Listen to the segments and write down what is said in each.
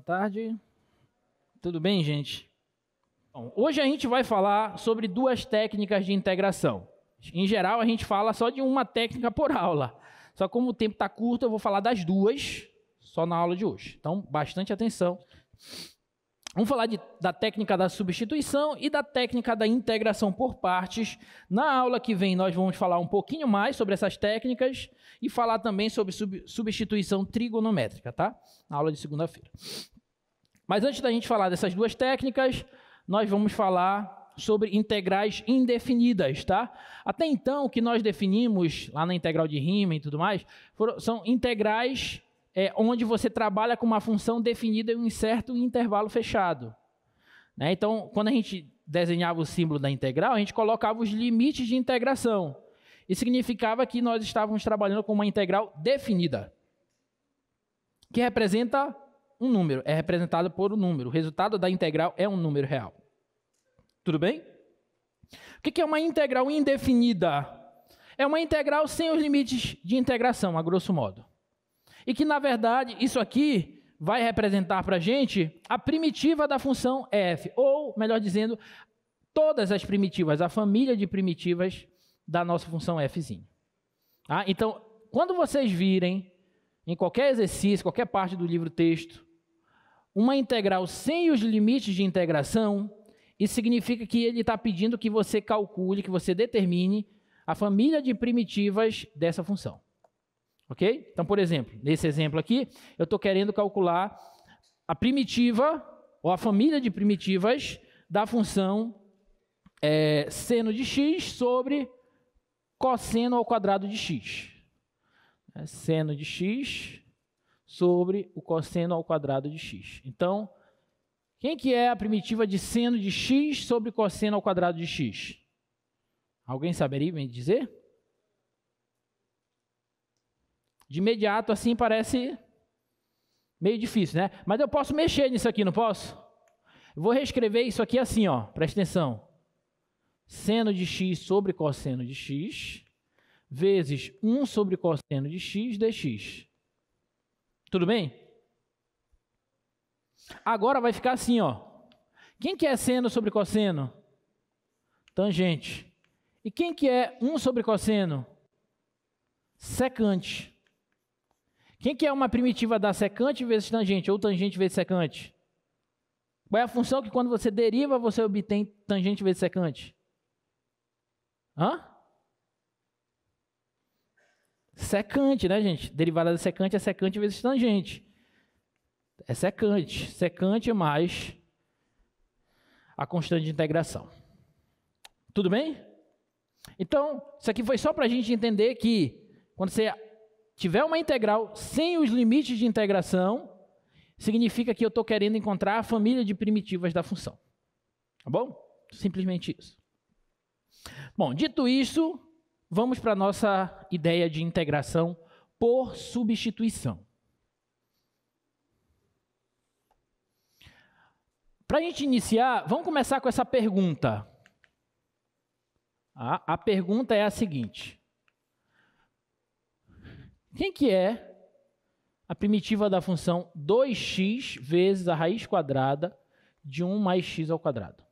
Boa tarde. Tudo bem, gente? Bom, hoje a gente vai falar sobre duas técnicas de integração. Em geral, a gente fala só de uma técnica por aula. Só como o tempo está curto, eu vou falar das duas só na aula de hoje. Então, bastante atenção. Vamos falar da técnica da substituição e da técnica da integração por partes. Na aula que vem, nós vamos falar um pouquinho mais sobre essas técnicas e falar também sobre substituição trigonométrica, tá? Na aula de segunda-feira. Mas antes da gente falar dessas duas técnicas, nós vamos falar sobre integrais indefinidas, tá? Até então, o que nós definimos lá na integral de Riemann e tudo mais, são integrais onde você trabalha com uma função definida em um certo intervalo fechado. Né? Então, quando a gente desenhava o símbolo da integral, a gente colocava os limites de integração. Isso significava que nós estávamos trabalhando com uma integral definida, que representa um número, é representado por um número. O resultado da integral é um número real. Tudo bem? O que é uma integral indefinida? É uma integral sem os limites de integração, a grosso modo. E que, na verdade, isso aqui vai representar para a gente a primitiva da função f, ou, melhor dizendo, todas as primitivas, a família de primitivas da nossa função fzinha. Tá? Então, quando vocês virem, em qualquer exercício, qualquer parte do livro-texto, uma integral sem os limites de integração, isso significa que ele está pedindo que você calcule, que você determine a família de primitivas dessa função. Ok? Então, por exemplo, nesse exemplo aqui, eu estou querendo calcular a primitiva, ou a família de primitivas, da função seno de x sobre cosseno ao quadrado de x. Seno de x sobre o cosseno ao quadrado de x. Então, quem que é a primitiva de seno de x sobre cosseno ao quadrado de x? Alguém saberia me dizer? De imediato, assim, parece meio difícil, né? Mas eu posso mexer nisso aqui, não posso? Eu vou reescrever isso aqui assim, ó. Presta atenção. Seno de x sobre cosseno de x vezes 1 sobre cosseno de x dx. Tudo bem? Agora vai ficar assim, ó. Quem que é seno sobre cosseno? Tangente. E quem que é 1 sobre cosseno? Secante. Quem que é uma primitiva da secante vezes tangente, ou tangente vezes secante? Qual é a função que quando você deriva, você obtém tangente vezes secante? Hã? Secante, né, gente? Derivada da secante é secante vezes tangente. É secante. Secante mais a constante de integração. Tudo bem? Então, isso aqui foi só para a gente entender que quando você tiver uma integral sem os limites de integração, significa que eu estou querendo encontrar a família de primitivas da função. Tá bom? Simplesmente isso. Bom, dito isso, vamos para a nossa ideia de integração por substituição. Para a gente iniciar, vamos começar com essa pergunta. A pergunta é a seguinte. Quem que é a primitiva da função 2x vezes a raiz quadrada de 1 mais x ao quadrado?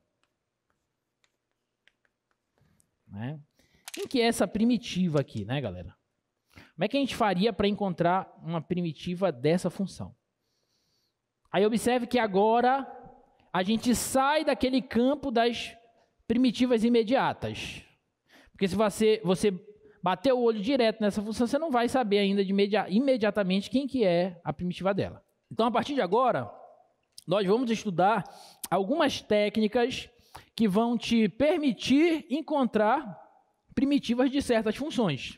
Né? Quem que é essa primitiva aqui, né, galera? Como é que a gente faria para encontrar uma primitiva dessa função? Aí observe que agora a gente sai daquele campo das primitivas imediatas. Porque se você bater o olho direto nessa função, você não vai saber ainda imediatamente quem que é a primitiva dela. Então, a partir de agora, nós vamos estudar algumas técnicas que vão te permitir encontrar primitivas de certas funções.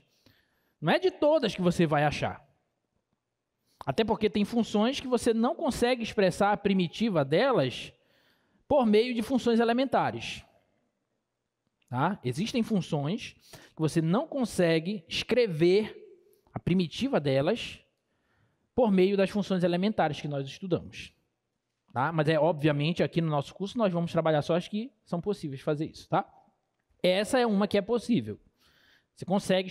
Não é de todas que você vai achar. Até porque tem funções que você não consegue expressar a primitiva delas por meio de funções elementares. Tá? Existem funções que você não consegue escrever a primitiva delas por meio das funções elementares que nós estudamos. Tá? Mas obviamente aqui no nosso curso nós vamos trabalhar só as que são possíveis de fazer isso. Tá? Essa é uma que é possível. Você consegue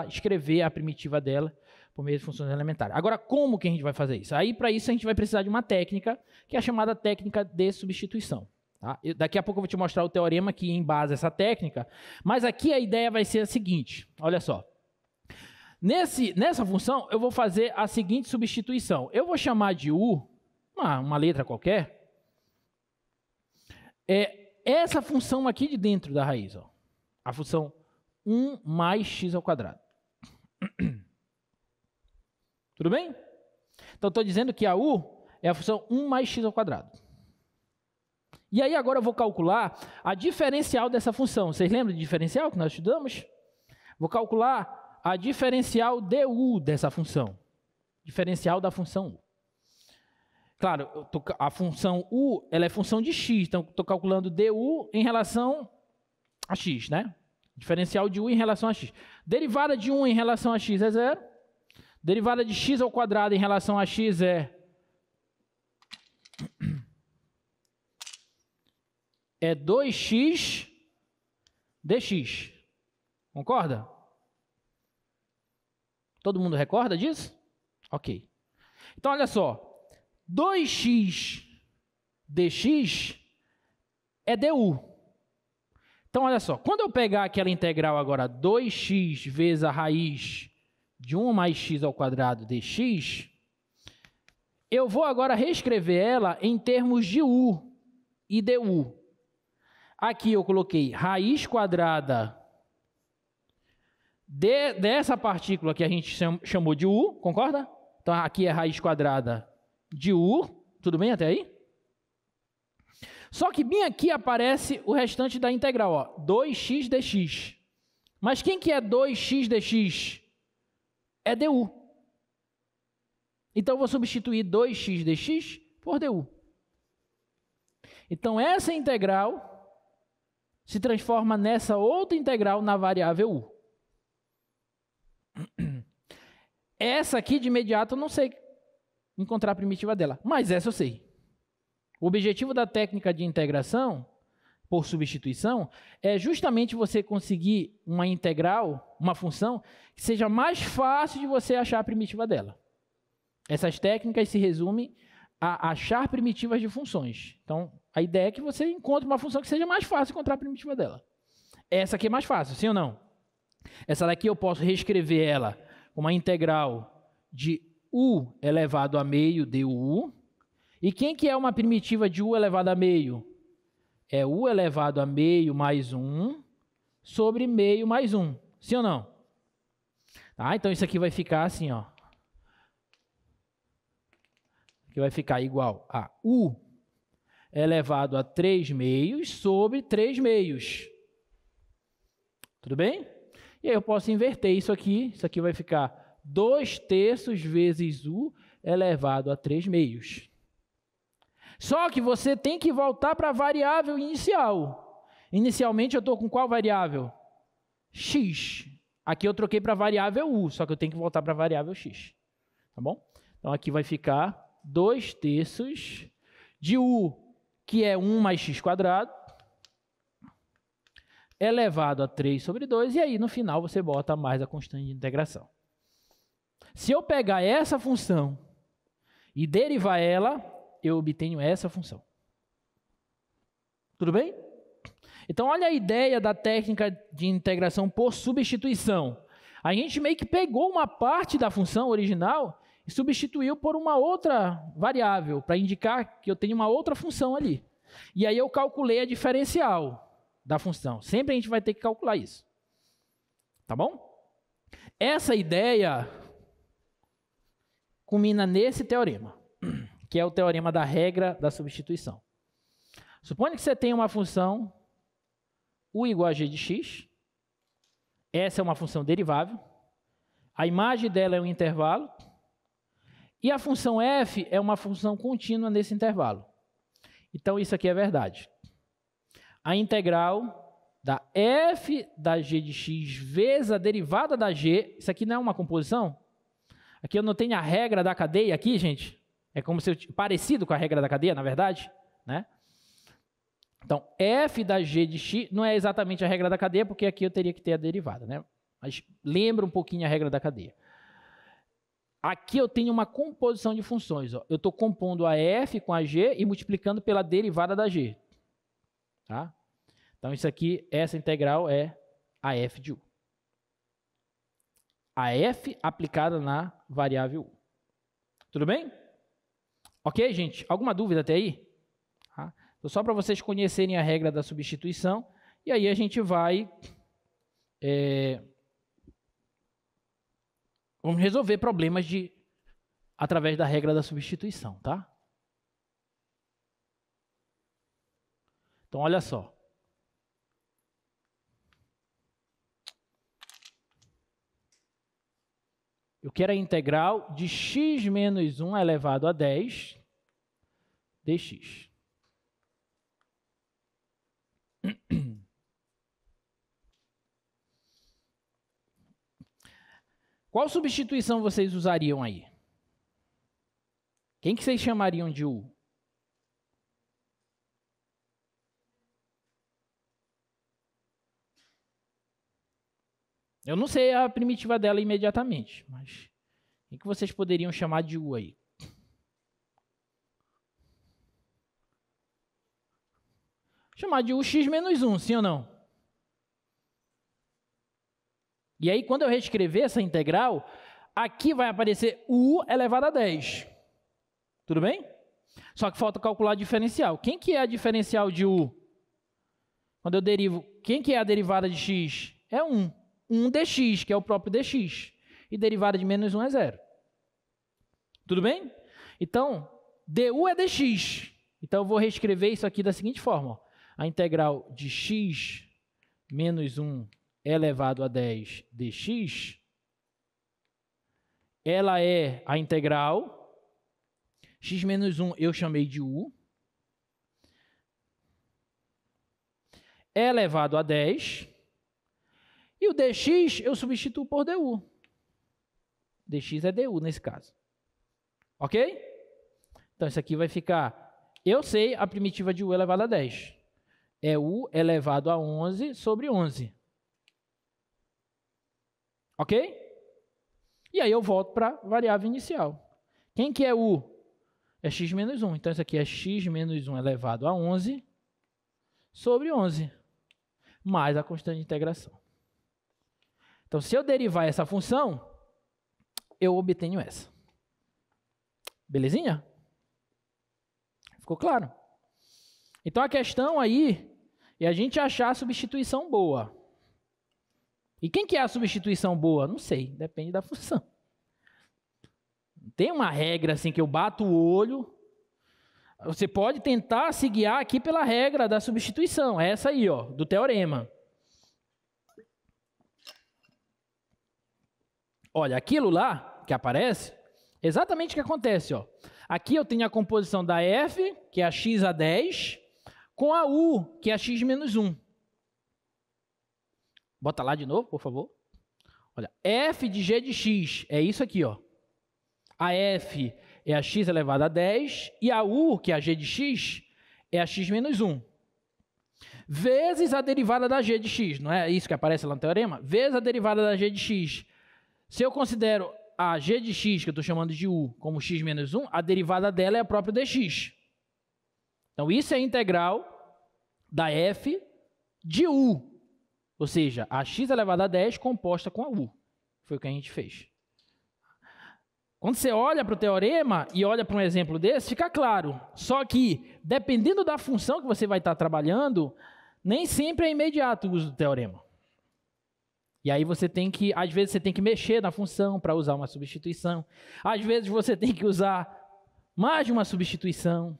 escrever a primitiva dela por meio de funções elementares. Agora, como que a gente vai fazer isso? Aí, para isso, a gente vai precisar de uma técnica, que é a chamada técnica de substituição. Tá? Daqui a pouco eu vou te mostrar o teorema que embasa essa técnica, mas aqui a ideia vai ser a seguinte, olha só. Nessa função, eu vou fazer a seguinte substituição. Eu vou chamar de u, uma letra qualquer, essa função aqui de dentro da raiz, ó, a função 1 mais x ao quadrado. Tudo bem? Então, estou dizendo que a u é a função 1 mais x ao quadrado. E aí, agora eu vou calcular a diferencial dessa função. Vocês lembram de diferencial que nós estudamos? Vou calcular a diferencial du dessa função. Diferencial da função u. Claro, a função u ela é função de x, então estou calculando du em relação a x, né? Diferencial de u em relação a x. Derivada de 1 em relação a x é 0. Derivada de x ao quadrado em relação a x é 2x dx. Concorda? Todo mundo recorda disso? Ok. Então, olha só. 2x dx é du. Então, olha só. Quando eu pegar aquela integral agora, 2x vezes a raiz de 1 mais x ao quadrado dx, eu vou agora reescrever ela em termos de u e du. Aqui eu coloquei raiz quadrada dessa partícula que a gente chamou de u, concorda? Então, aqui é raiz quadrada de u, tudo bem até aí? Só que bem aqui aparece o restante da integral, ó, 2x dx. Mas quem que é 2x dx? É du. Então, eu vou substituir 2x dx por du. Então, essa integral se transforma nessa outra integral na variável u. Essa aqui, de imediato, eu não sei encontrar a primitiva dela, mas essa eu sei. O objetivo da técnica de integração, por substituição, é justamente você conseguir uma integral, uma função, que seja mais fácil de você achar a primitiva dela. Essas técnicas se resumem a achar primitivas de funções. Então, a ideia é que você encontre uma função que seja mais fácil encontrar a primitiva dela. Essa aqui é mais fácil, sim ou não? Essa daqui eu posso reescrever ela com uma integral de u elevado a meio du. E quem que é uma primitiva de u elevado a meio? É u elevado a meio mais 1 sobre meio mais 1. Sim ou não? Tá, então isso aqui vai ficar assim, ó. Que vai ficar igual a u elevado a 3 meios sobre 3 meios. Tudo bem? E aí eu posso inverter isso aqui vai ficar 2/3 vezes u elevado a 3 meios. Só que você tem que voltar para a variável inicial. Inicialmente eu estou com qual variável? X. Aqui eu troquei para a variável u, só que eu tenho que voltar para a variável x. Tá bom? Então aqui vai ficar 2/3 de u, que é 1 mais x quadrado, elevado a 3 sobre 2, e aí no final você bota mais a constante de integração. Se eu pegar essa função e derivar ela, eu obtenho essa função. Tudo bem? Então, olha a ideia da técnica de integração por substituição. A gente meio que pegou uma parte da função original e substituiu por uma outra variável, para indicar que eu tenho uma outra função ali. E aí eu calculei a diferencial da função. Sempre a gente vai ter que calcular isso. Tá bom? Essa ideia culmina nesse teorema, que é o teorema da regra da substituição. Suponha que você tenha uma função u igual a g de x. Essa é uma função derivável. A imagem dela é um intervalo. E a função f é uma função contínua nesse intervalo. Então, isso aqui é verdade. A integral da f da g de x vezes a derivada da g, isso aqui não é uma composição? Aqui eu não tenho a regra da cadeia aqui, gente. É como se parecido com a regra da cadeia, na verdade, né? Então, f da g de x não é exatamente a regra da cadeia, porque aqui eu teria que ter a derivada, né? Mas lembra um pouquinho a regra da cadeia. Aqui eu tenho uma composição de funções. Ó. Eu estou compondo a f com a g e multiplicando pela derivada da g. Tá? Então, isso aqui, essa integral é a f de u. A f aplicada na variável u. Tudo bem? Ok, gente? Alguma dúvida até aí? Tá? Então, só para vocês conhecerem a regra da substituição. E aí a gente vai... vamos resolver problemas através da regra da substituição, tá? Então, olha só. Eu quero a integral de x menos 1 elevado a 10 dx. Qual substituição vocês usariam aí? Quem que vocês chamariam de u? Eu não sei a primitiva dela imediatamente, mas o que vocês poderiam chamar de u aí? Chamar de u x menos 1, sim ou não? E aí, quando eu reescrever essa integral, aqui vai aparecer u elevado a 10. Tudo bem? Só que falta calcular a diferencial. Quem que é a diferencial de u? Quando eu derivo, quem que é a derivada de x? É 1. 1 dx, que é o próprio dx. E derivada de menos 1 é 0. Tudo bem? Então, du é dx. Então, eu vou reescrever isso aqui da seguinte forma. Ó. A integral de x menos 1 elevado a 10 dx, ela é a integral, x menos 1 eu chamei de u, elevado a 10, e o dx eu substituo por du. Dx é du nesse caso. Ok? Então, isso aqui vai ficar, eu sei a primitiva de u elevado a 10. É u elevado a 11 sobre 11. Ok? E aí eu volto para a variável inicial. Quem que é u? É x menos 1. Então, isso aqui é x menos 1 elevado a 11 sobre 11, mais a constante de integração. Então, se eu derivar essa função, eu obtenho essa. Belezinha? Ficou claro? Então, a questão aí é a gente achar a substituição boa. E quem que é a substituição boa? Não sei, depende da função. Tem uma regra assim que eu bato o olho. Você pode tentar se guiar aqui pela regra da substituição. É essa aí, ó, do teorema. Olha, aquilo lá que aparece, exatamente o que acontece. Ó. Aqui eu tenho a composição da f, que é a x a 10, com a u, que é a x menos 1. Bota lá de novo, por favor. Olha, f de g de x é isso aqui, ó. A f é a x elevado a 10 e a u, que é a g de x, é a x menos 1. Vezes a derivada da g de x, não é isso que aparece lá no teorema? Vezes a derivada da g de x. Se eu considero a g de x, que eu estou chamando de u, como x menos 1, a derivada dela é a própria dx. Então, isso é a integral da f de u. Ou seja, a x elevado a 10 composta com a u. Foi o que a gente fez. Quando você olha para o teorema e olha para um exemplo desse, fica claro. Só que, dependendo da função que você vai estar trabalhando, nem sempre é imediato o uso do teorema. E aí você tem que, às vezes você tem que mexer na função para usar uma substituição. Às vezes você tem que usar mais de uma substituição.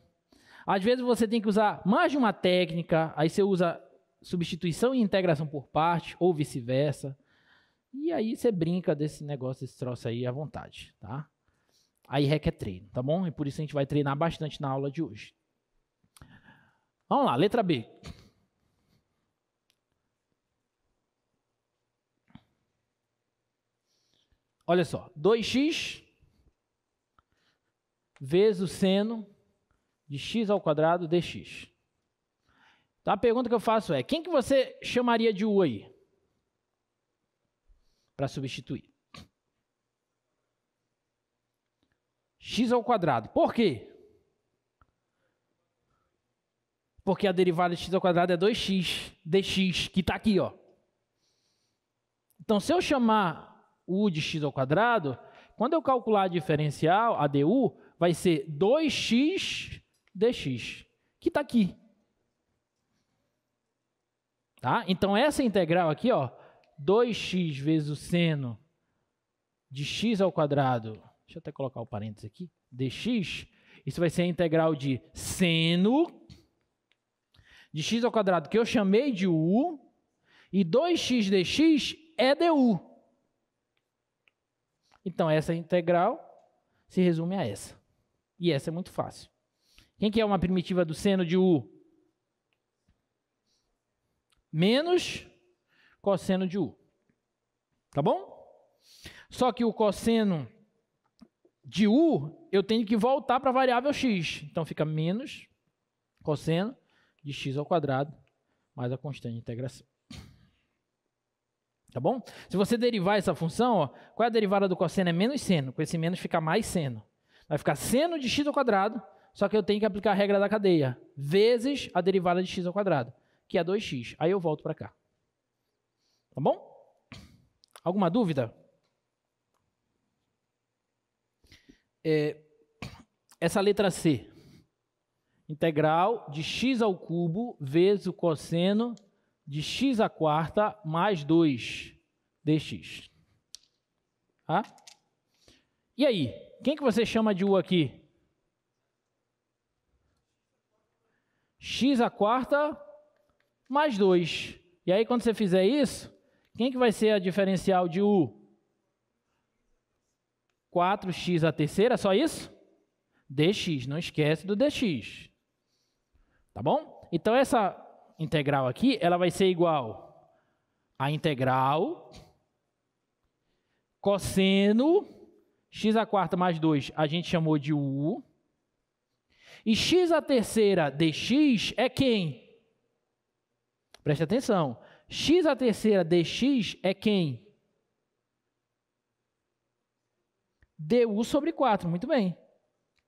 Às vezes você tem que usar mais de uma técnica. Aí você usa substituição e integração por parte, ou vice-versa. E aí você brinca desse negócio, desse troço aí à vontade, tá? Aí requer treino, tá bom? E por isso a gente vai treinar bastante na aula de hoje. Vamos lá, letra B. Olha só, 2x vezes o seno de x ao quadrado dx. Então, a pergunta que eu faço é, quem que você chamaria de u aí? Para substituir. x ao quadrado. Por quê? Porque a derivada de x ao quadrado é 2x dx, que está aqui, ó. Então, se eu chamar u de x ao quadrado, quando eu calcular a diferencial, a du, vai ser 2x dx, que está aqui. Tá? Então, essa integral aqui, ó, 2x vezes o seno de x ao quadrado, deixa eu até colocar o parênteses aqui, dx, isso vai ser a integral de seno de x ao quadrado, que eu chamei de u, e 2x dx é du. Então, essa integral se resume a essa. E essa é muito fácil. Quem que é uma primitiva do seno de u? Menos cosseno de u. Tá bom? Só que o cosseno de u, eu tenho que voltar para a variável x. Então, fica menos cosseno de x ao quadrado mais a constante de integração. Tá bom? Se você derivar essa função, ó, qual é a derivada do cosseno? É menos seno. Com esse menos fica mais seno. Vai ficar seno de x ao quadrado, só que eu tenho que aplicar a regra da cadeia, vezes a derivada de x ao quadrado, que é 2x. Aí eu volto para cá. Tá bom? Alguma dúvida? Essa letra C. Integral de x ao cubo vezes o cosseno de x à quarta mais 2 dx. Tá? E aí? Quem que você chama de u aqui? X à quarta mais 2. E aí, quando você fizer isso, quem que vai ser a diferencial de u? 4x à terceira, só isso? Dx, não esquece do dx. Tá bom? Então, essa integral aqui, ela vai ser igual a integral cosseno x à quarta mais 2, a gente chamou de u. E x à terceira dx é quem? Preste atenção. X à terceira dx é quem? du sobre 4, muito bem.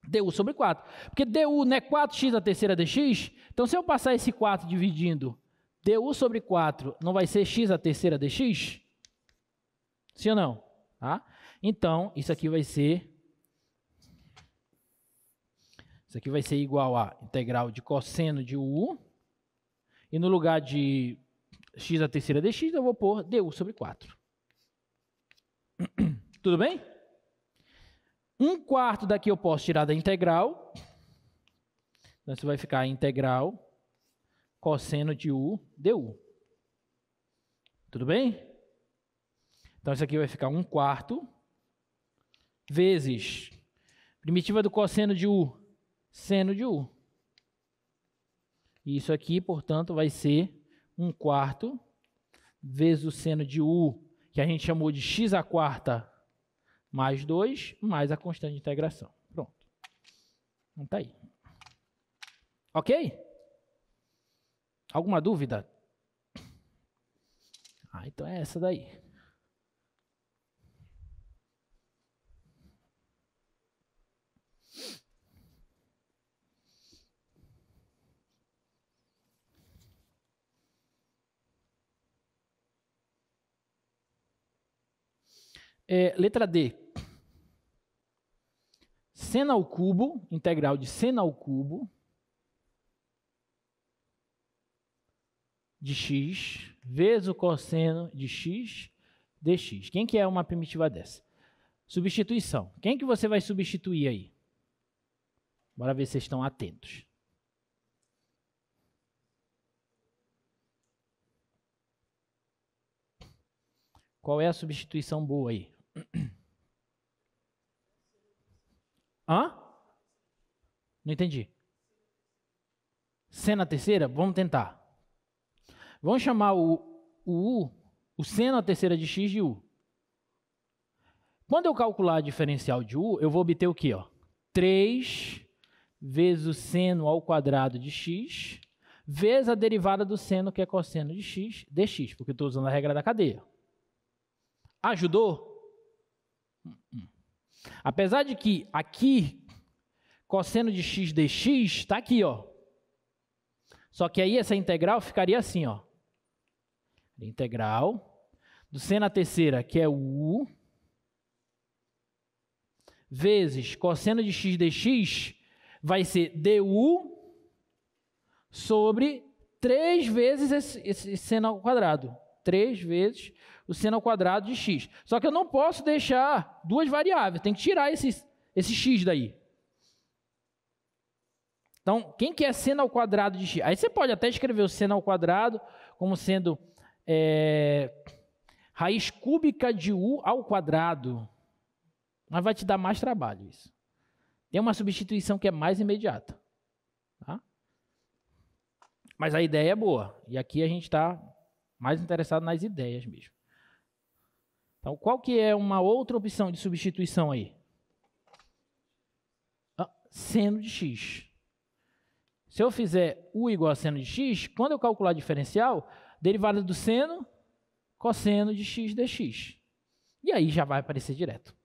du sobre 4. Porque du não é 4x à terceira dx? Então, se eu passar esse 4 dividindo du sobre 4, não vai ser x à terceira dx? Sim ou não? Tá? Então, isso aqui vai ser igual a integral de cosseno de u. E no lugar de x à terceira dx, eu vou pôr du sobre 4. Tudo bem? 1/4 daqui eu posso tirar da integral. Então, isso vai ficar a integral cosseno de u du. Tudo bem? Então, isso aqui vai ficar 1/4 vezes primitiva do cosseno de u, seno de u. E isso aqui, portanto, vai ser 1/4 vezes o seno de u, que a gente chamou de x à quarta mais 2, mais a constante de integração. Pronto. Então, tá aí. Ok? Alguma dúvida? Então é essa daí. Letra D. Seno ao cubo, integral de seno ao cubo de x vezes o cosseno de x dx. Quem que é uma primitiva dessa? Substituição. Quem que você vai substituir aí? Bora ver se vocês estão atentos. Qual é a substituição boa aí? Hã? Não entendi. Seno à terceira? Vamos tentar. Vamos chamar o seno à terceira de x de u. Quando eu calcular a diferencial de u, eu vou obter o quê? 3 vezes o seno ao quadrado de x, vezes a derivada do seno, que é cosseno de x, dx, porque eu estou usando a regra da cadeia. Ajudou? Apesar de que aqui, cosseno de x dx está aqui, ó. Só que aí essa integral ficaria assim, ó. Integral do seno à terceira, que é u, vezes cosseno de x dx, vai ser du sobre 3 vezes esse seno ao quadrado. 3 vezes o seno ao quadrado de x. Só que eu não posso deixar duas variáveis, tem que tirar esse x daí. Então, quem que é seno ao quadrado de x? Aí você pode até escrever o seno ao quadrado como sendo raiz cúbica de u ao quadrado. Mas vai te dar mais trabalho isso. Tem uma substituição que é mais imediata. Tá? Mas a ideia é boa. E aqui a gente está mais interessado nas ideias mesmo. Então, qual que é uma outra opção de substituição aí? Seno de x. Se eu fizer u igual a seno de x, quando eu calcular a diferencial, derivada do seno, cosseno de x dx. E aí já vai aparecer direto.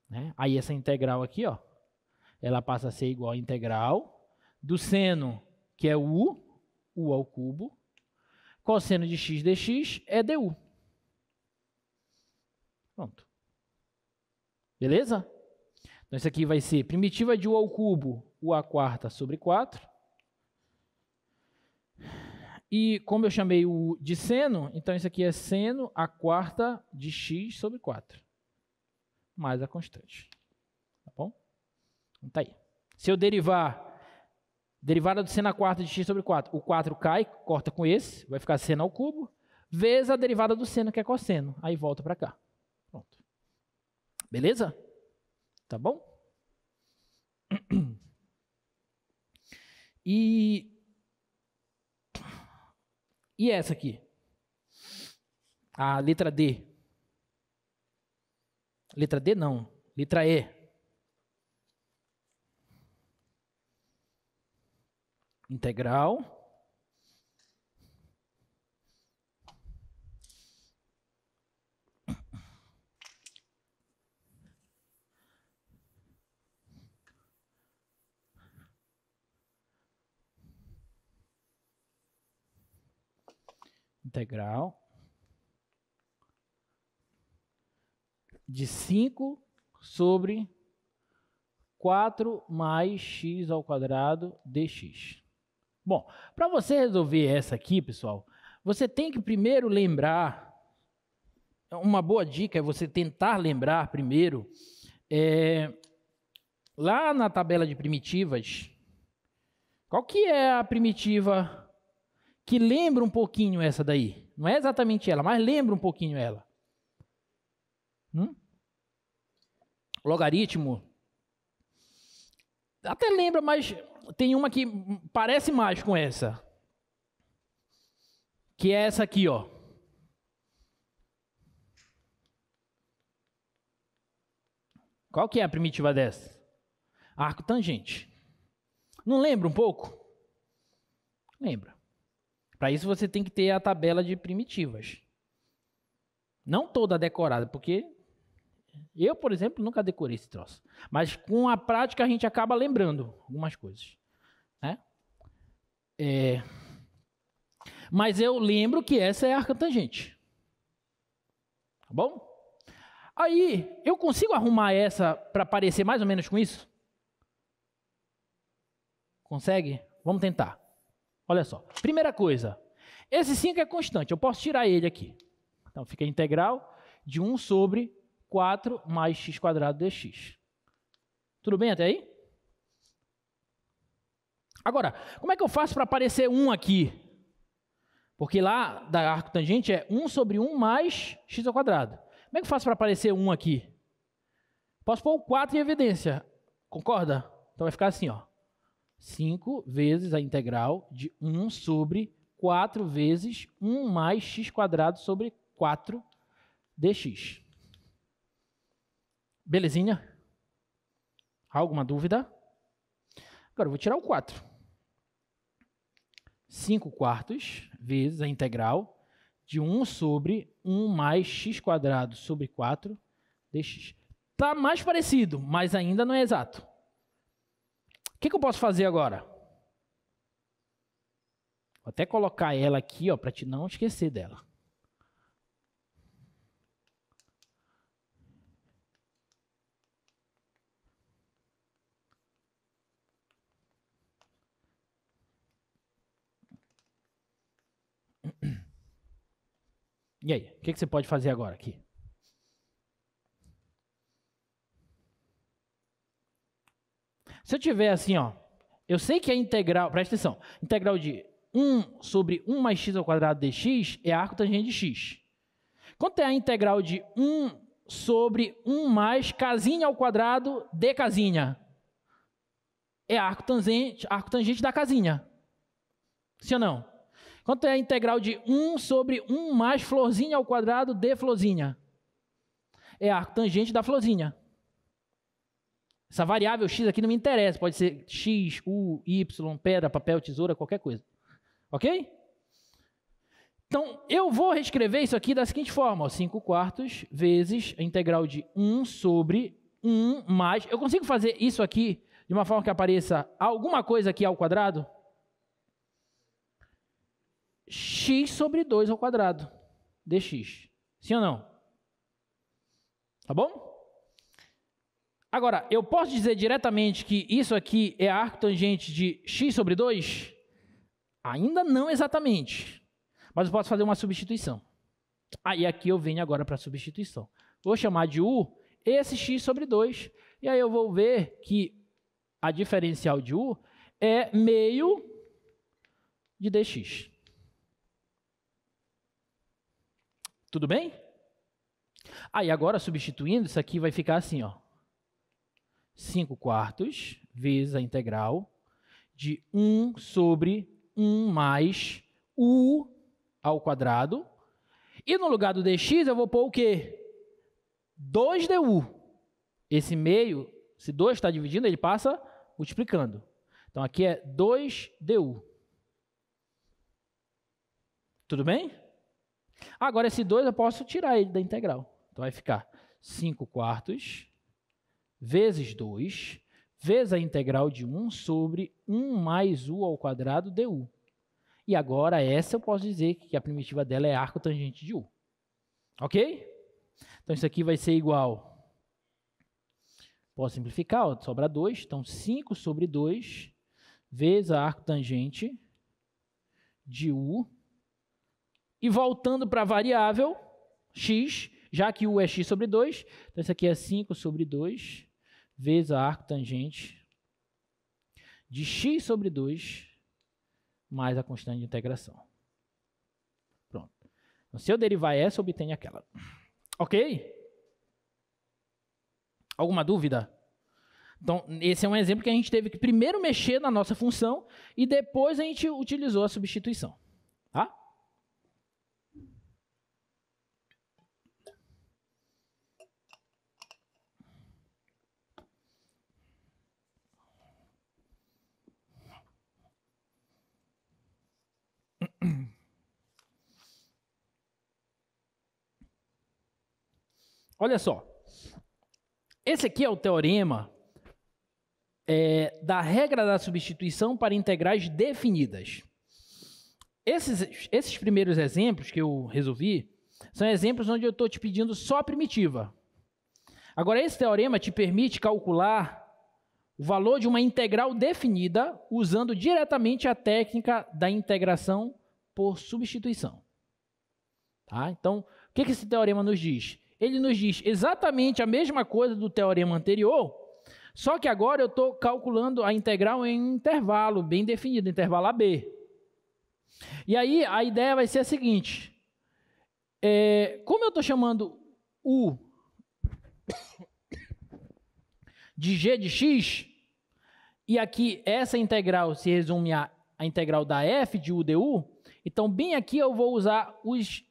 Né? Aí essa integral aqui, ó, ela passa a ser igual a integral do seno, que é u ao cubo, cosseno de x dx é du. Pronto. Beleza? Então, isso aqui vai ser primitiva de u ao cubo, u à quarta sobre 4. E como eu chamei o de seno, então isso aqui é seno à quarta de x sobre 4. Mais a constante. Tá bom? Então tá aí. Se eu derivada do seno à quarta de x sobre 4, o 4 cai, corta com esse, vai ficar seno ao cubo, vezes a derivada do seno, que é cosseno. Aí volta para cá. Pronto. Beleza? Tá bom? E essa aqui? A letra D. Letra D não, letra E. Integral de 5 sobre 4 mais x ao quadrado dx. Bom, para você resolver essa aqui, pessoal, você tem que primeiro lembrar, uma boa dica é você tentar lembrar primeiro, lá na tabela de primitivas, qual que é a primitiva que lembra um pouquinho essa daí? Não é exatamente ela, mas lembra um pouquinho ela. Logaritmo. Até lembra, mas tem uma que parece mais com essa. Que é essa aqui, ó. Qual que é a primitiva dessa? Arco tangente. Não lembra um pouco? Lembra. Para isso você tem que ter a tabela de primitivas. Não toda decorada, porque eu, por exemplo, nunca decorei esse troço. Mas com a prática a gente acaba lembrando algumas coisas. Né? Mas eu lembro que essa é a arcotangente. Tá bom? Aí, eu consigo arrumar essa para parecer mais ou menos com isso? Consegue? Vamos tentar. Olha só. Primeira coisa. Esse 5 é constante. Eu posso tirar ele aqui. Então, fica a integral de 1 sobre 4 mais x quadrado dx. Tudo bem até aí? Agora, como é que eu faço para aparecer 1 aqui? Porque lá da arcotangente é 1 sobre 1 mais x ao quadrado. Como é que eu faço para aparecer 1 aqui? Posso pôr o 4 em evidência. Concorda? Então vai ficar assim, ó. 5 vezes a integral de 1 sobre 4 vezes 1 mais x quadrado sobre 4 dx. Belezinha? Alguma dúvida? Agora eu vou tirar o 4. 5 quartos vezes a integral de 1 sobre 1 mais x quadrado sobre 4 dx. Está mais parecido, mas ainda não é exato. O que eu posso fazer agora? Vou até colocar ela aqui, para te não esquecer dela. E aí, o que você pode fazer agora aqui? Se eu tiver assim, eu sei que a integral, presta atenção, integral de 1 sobre 1 mais x ao quadrado dx é arco tangente de x. Quanto é a integral de 1 sobre 1 mais casinha ao quadrado de casinha? É arco tangente da casinha. Sim ou não? Quanto é a integral de 1 sobre 1 mais florzinha ao quadrado de florzinha? É arco tangente da florzinha. Essa variável x aqui não me interessa. Pode ser x, u, y, pedra, papel, tesoura, qualquer coisa. Ok? Então, eu vou reescrever isso aqui da seguinte forma. 5 quartos vezes a integral de 1 sobre 1 mais... Eu consigo fazer isso aqui de uma forma que apareça alguma coisa aqui ao quadrado? X sobre 2 ao quadrado dx. Sim ou não? Tá bom? Agora, eu posso dizer diretamente que isso aqui é arco tangente de x sobre 2? Ainda não exatamente. Mas eu posso fazer uma substituição. Aí aqui eu venho agora para a substituição. Vou chamar de u esse x sobre 2. E aí eu vou ver que a diferencial de u é meio de dx. Tudo bem? Aí agora, substituindo, isso aqui vai ficar assim, 5 quartos vezes a integral de 1 sobre 1 mais u ao quadrado. E no lugar do dx eu vou pôr o quê? 2 du. Esse meio, se 2 está dividindo, ele passa multiplicando. Então aqui é 2 du. Tudo bem? Agora esse 2 eu posso tirar ele da integral. Então vai ficar 5 quartos vezes 2 vezes a integral de 1 sobre 1 mais u ao quadrado du. E agora essa eu posso dizer que a primitiva dela é arco tangente de u. Ok? Então isso aqui vai ser igual... Posso simplificar, sobra 2. Então 5 sobre 2 vezes a arco tangente de u. E voltando para a variável x, já que u é x sobre 2, então isso aqui é 5 sobre 2 vezes a arco tangente de x sobre 2 mais a constante de integração. Pronto. Então, se eu derivar essa, eu obtenho aquela. Ok? Alguma dúvida? Então, esse é um exemplo que a gente teve que primeiro mexer na nossa função e depois a gente utilizou a substituição. Tá? Olha só, esse aqui é o teorema da regra da substituição para integrais definidas. Esses primeiros exemplos que eu resolvi são exemplos onde eu estou te pedindo só a primitiva. Agora, esse teorema te permite calcular o valor de uma integral definida usando diretamente a técnica da integração por substituição. Tá? Então, o que esse teorema nos diz? Ele nos diz exatamente a mesma coisa do teorema anterior, só que agora eu estou calculando a integral em um intervalo bem definido, intervalo AB. E aí a ideia vai ser a seguinte, como eu estou chamando u de g de x, e aqui essa integral se resume a integral da f de u du, então bem aqui eu vou usar os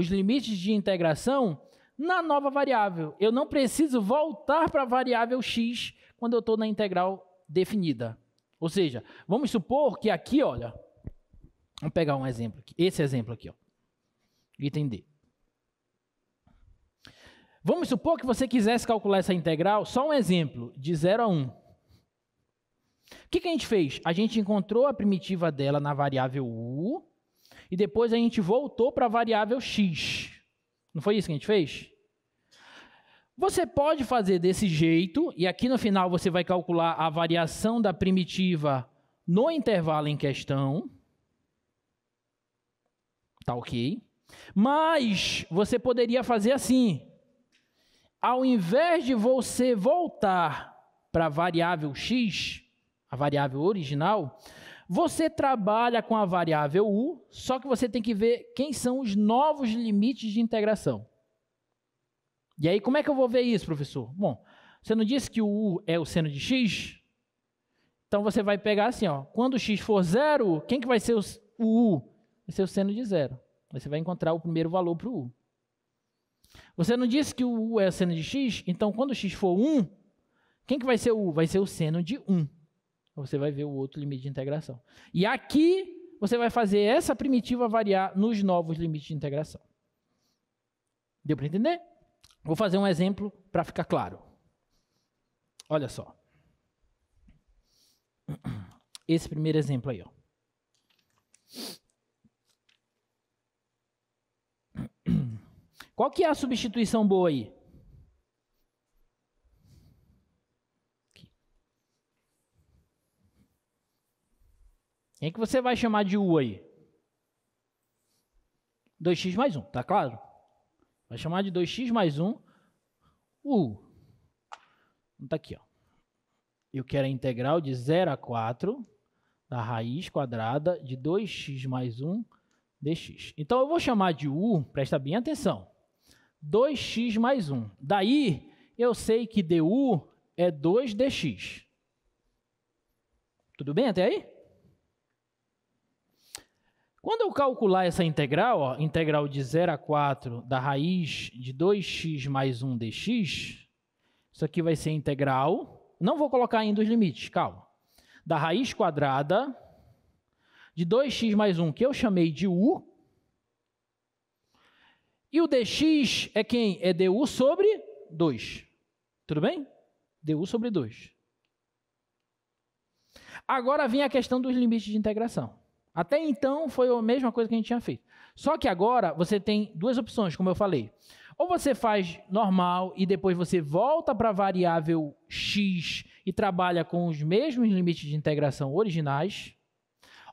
limites de integração na nova variável. Eu não preciso voltar para a variável x quando eu estou na integral definida. Ou seja, vamos supor que aqui, olha, vamos pegar um exemplo aqui, esse exemplo aqui, item D. Vamos supor que você quisesse calcular essa integral, só um exemplo, de 0 a 1. O que a gente fez? A gente encontrou a primitiva dela na variável u e depois a gente voltou para a variável x. Não foi isso que a gente fez? Você pode fazer desse jeito, e aqui no final você vai calcular a variação da primitiva no intervalo em questão. Tá ok? Mas você poderia fazer assim. Ao invés de você voltar para a variável x, a variável original, você trabalha com a variável u, só que você tem que ver quem são os novos limites de integração. E aí, como é que eu vou ver isso, professor? Bom, você não disse que o u é o seno de x? Então, você vai pegar assim, ó, quando x for 0, quem que vai ser o u? Vai ser o seno de 0. Você vai encontrar o primeiro valor para o u. Você não disse que o u é o seno de x? Então, quando x for 1, quem que vai ser o u? Vai ser o seno de 1. Você vai ver o outro limite de integração. E aqui, você vai fazer essa primitiva variar nos novos limites de integração. Deu para entender? Vou fazer um exemplo para ficar claro. Olha só. Esse primeiro exemplo aí, ó. Qual que é a substituição boa aí? Quem é que você vai chamar de u aí? 2x mais 1, tá claro? Vai chamar de 2x mais 1, u. Tá aqui, ó. Eu quero a integral de 0 a 4 da raiz quadrada de 2x mais 1 dx. Então, eu vou chamar de u, presta bem atenção, 2x mais 1. Daí, eu sei que du é 2dx. Tudo bem até aí? Quando eu calcular essa integral, ó, integral de 0 a 4 da raiz de 2x mais 1 dx, isso aqui vai ser integral, não vou colocar ainda os limites, calma, da raiz quadrada de 2x mais 1, que eu chamei de u, e o dx é quem? É du sobre 2. Tudo bem? Du sobre 2. Agora vem a questão dos limites de integração. Até então, foi a mesma coisa que a gente tinha feito. Só que agora, você tem duas opções, como eu falei. Ou você faz normal e depois você volta para a variável x e trabalha com os mesmos limites de integração originais.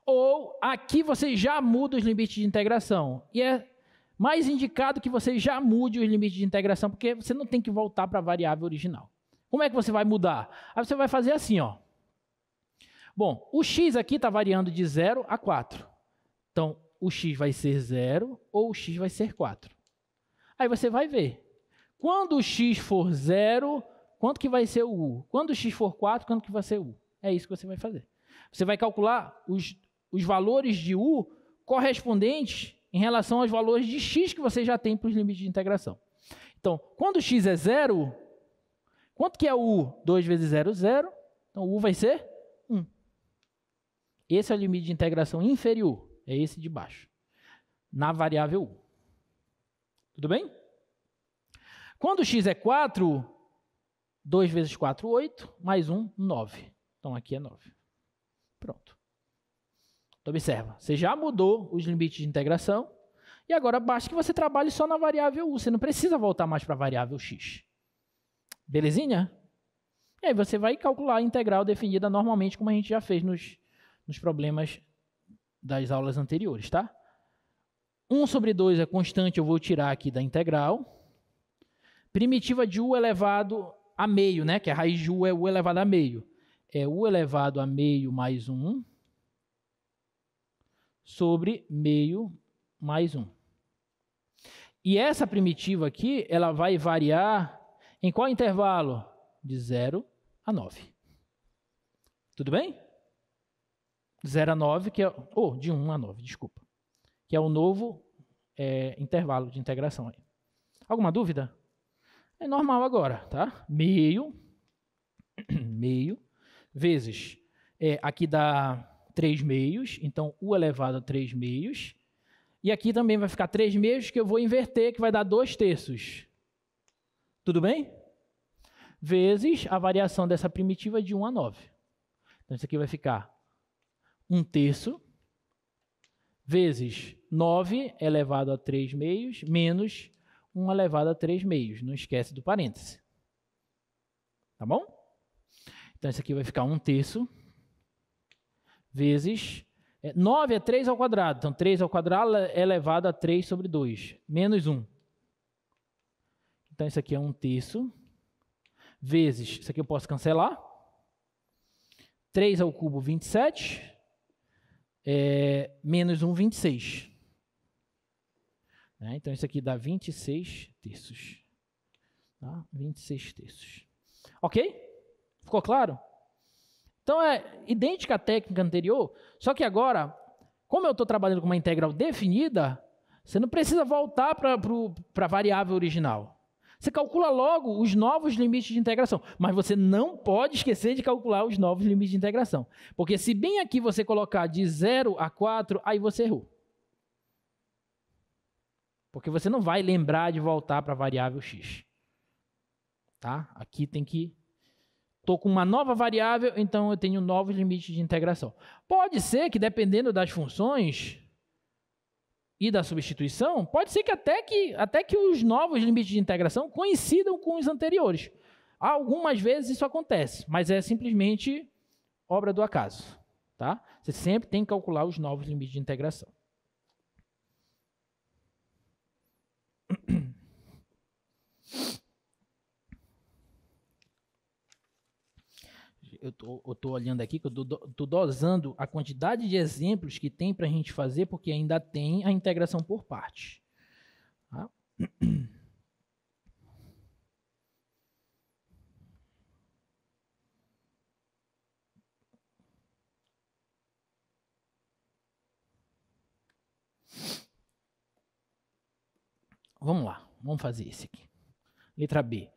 Ou aqui você já muda os limites de integração. E é mais indicado que você já mude os limites de integração, porque você não tem que voltar para a variável original. Como é que você vai mudar? Aí você vai fazer assim, ó. Bom, o x aqui está variando de 0 a 4. Então, o x vai ser 0 ou o x vai ser 4. Aí você vai ver. Quando o x for 0, quanto que vai ser o u? Quando o x for 4, quanto que vai ser o u? É isso que você vai fazer. Você vai calcular os valores de u correspondentes em relação aos valores de x que você já tem para os limites de integração. Então, quando o x é 0, quanto que é o u? 2 vezes 0, 0. Então, o u vai ser 1. Esse é o limite de integração inferior, é esse de baixo, na variável u. Tudo bem? Quando o x é 4, 2 vezes 4, 8, mais 1, 9. Então, aqui é 9. Pronto. Então, observa, você já mudou os limites de integração e agora basta que você trabalhe só na variável u. Você não precisa voltar mais para a variável x. Belezinha? E aí você vai calcular a integral definida normalmente, como a gente já fez nos problemas das aulas anteriores, tá? 1 sobre 2 é constante, eu vou tirar aqui da integral. Primitiva de u elevado a meio, né? Que a raiz de u é u elevado a meio. É u elevado a meio mais 1 sobre meio mais 1. E essa primitiva aqui, ela vai variar em qual intervalo? De 0 a 9. Tudo bem? 0 a 9, que é... de 1 a 9, desculpa. Que é o novo intervalo de integração aí. Alguma dúvida? É normal agora, tá? Meio vezes... aqui dá 3 meios, então u elevado a 3 meios. E aqui também vai ficar 3 meios, que eu vou inverter, que vai dar 2 terços. Tudo bem? Vezes a variação dessa primitiva de 1 a 9. Então, isso aqui vai ficar 1/3 vezes 9 elevado a 3 meios menos 1 elevado a 3 meios. Não esquece do parêntese. Tá bom? Então, isso aqui vai ficar 1/3 vezes... 9 é 3 ao quadrado. Então, 3 ao quadrado é elevado a 3 sobre 2. Menos 1. Então, isso aqui é 1/3 vezes... Isso aqui eu posso cancelar. 3 ao cubo, 27. Menos 1, 26. Então, isso aqui dá 26/3. Tá? 26/3. Ok? Ficou claro? Então, é idêntica à técnica anterior, só que agora, como eu estou trabalhando com uma integral definida, você não precisa voltar para a variável original. Você calcula logo os novos limites de integração, mas você não pode esquecer de calcular os novos limites de integração. Porque se bem aqui você colocar de 0 a 4, aí você errou. Porque você não vai lembrar de voltar para a variável x. Tá? Aqui tem que... Estou com uma nova variável, então eu tenho novos limites de integração. Pode ser que, dependendo das funções e da substituição, pode ser que até que os novos limites de integração coincidam com os anteriores. Algumas vezes isso acontece, mas é simplesmente obra do acaso. Tá? Você sempre tem que calcular os novos limites de integração. Eu estou olhando aqui, que eu estou dosando a quantidade de exemplos que tem para a gente fazer, porque ainda tem a integração por partes. Tá? Vamos lá, vamos fazer esse aqui. Letra B.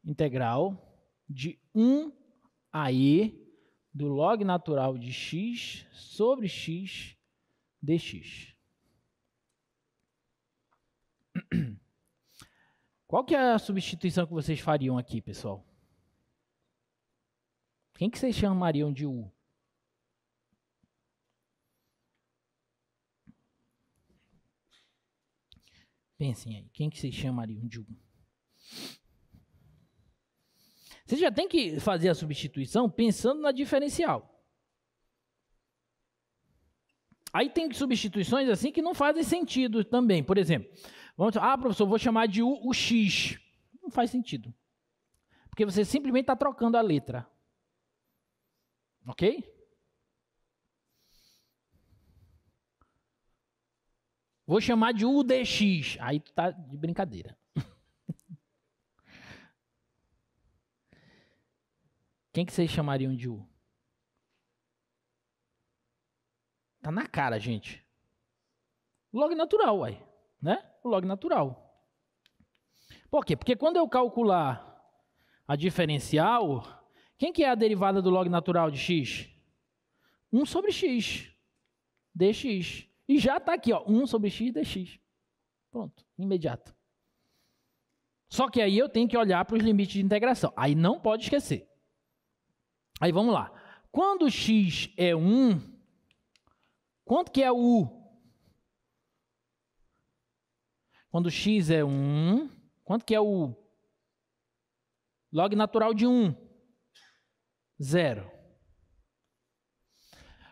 Integral de 1 a e do log natural de x sobre x dx. Qual que é a substituição que vocês fariam aqui, pessoal? Quem que vocês chamariam de u? Pensem aí, quem que vocês chamariam de u? Você já tem que fazer a substituição pensando na diferencial. Aí tem substituições assim que não fazem sentido também. Por exemplo, professor, vou chamar de u o x. Não faz sentido. Porque você simplesmente está trocando a letra. Ok? Vou chamar de u dx. Aí tu tá de brincadeira. Quem que vocês chamariam de u? Tá na cara, gente. Log natural, uai. Né? O log natural. Por quê? Porque quando eu calcular a diferencial, quem que é a derivada do log natural de x? 1 sobre x dx. E já está aqui, ó, 1 sobre x dx. Pronto, imediato. Só que aí eu tenho que olhar para os limites de integração. Aí não pode esquecer. Aí vamos lá. Quando x é 1, quanto que é o u? Quando x é 1, quanto que é o u? Log natural de 1. 0.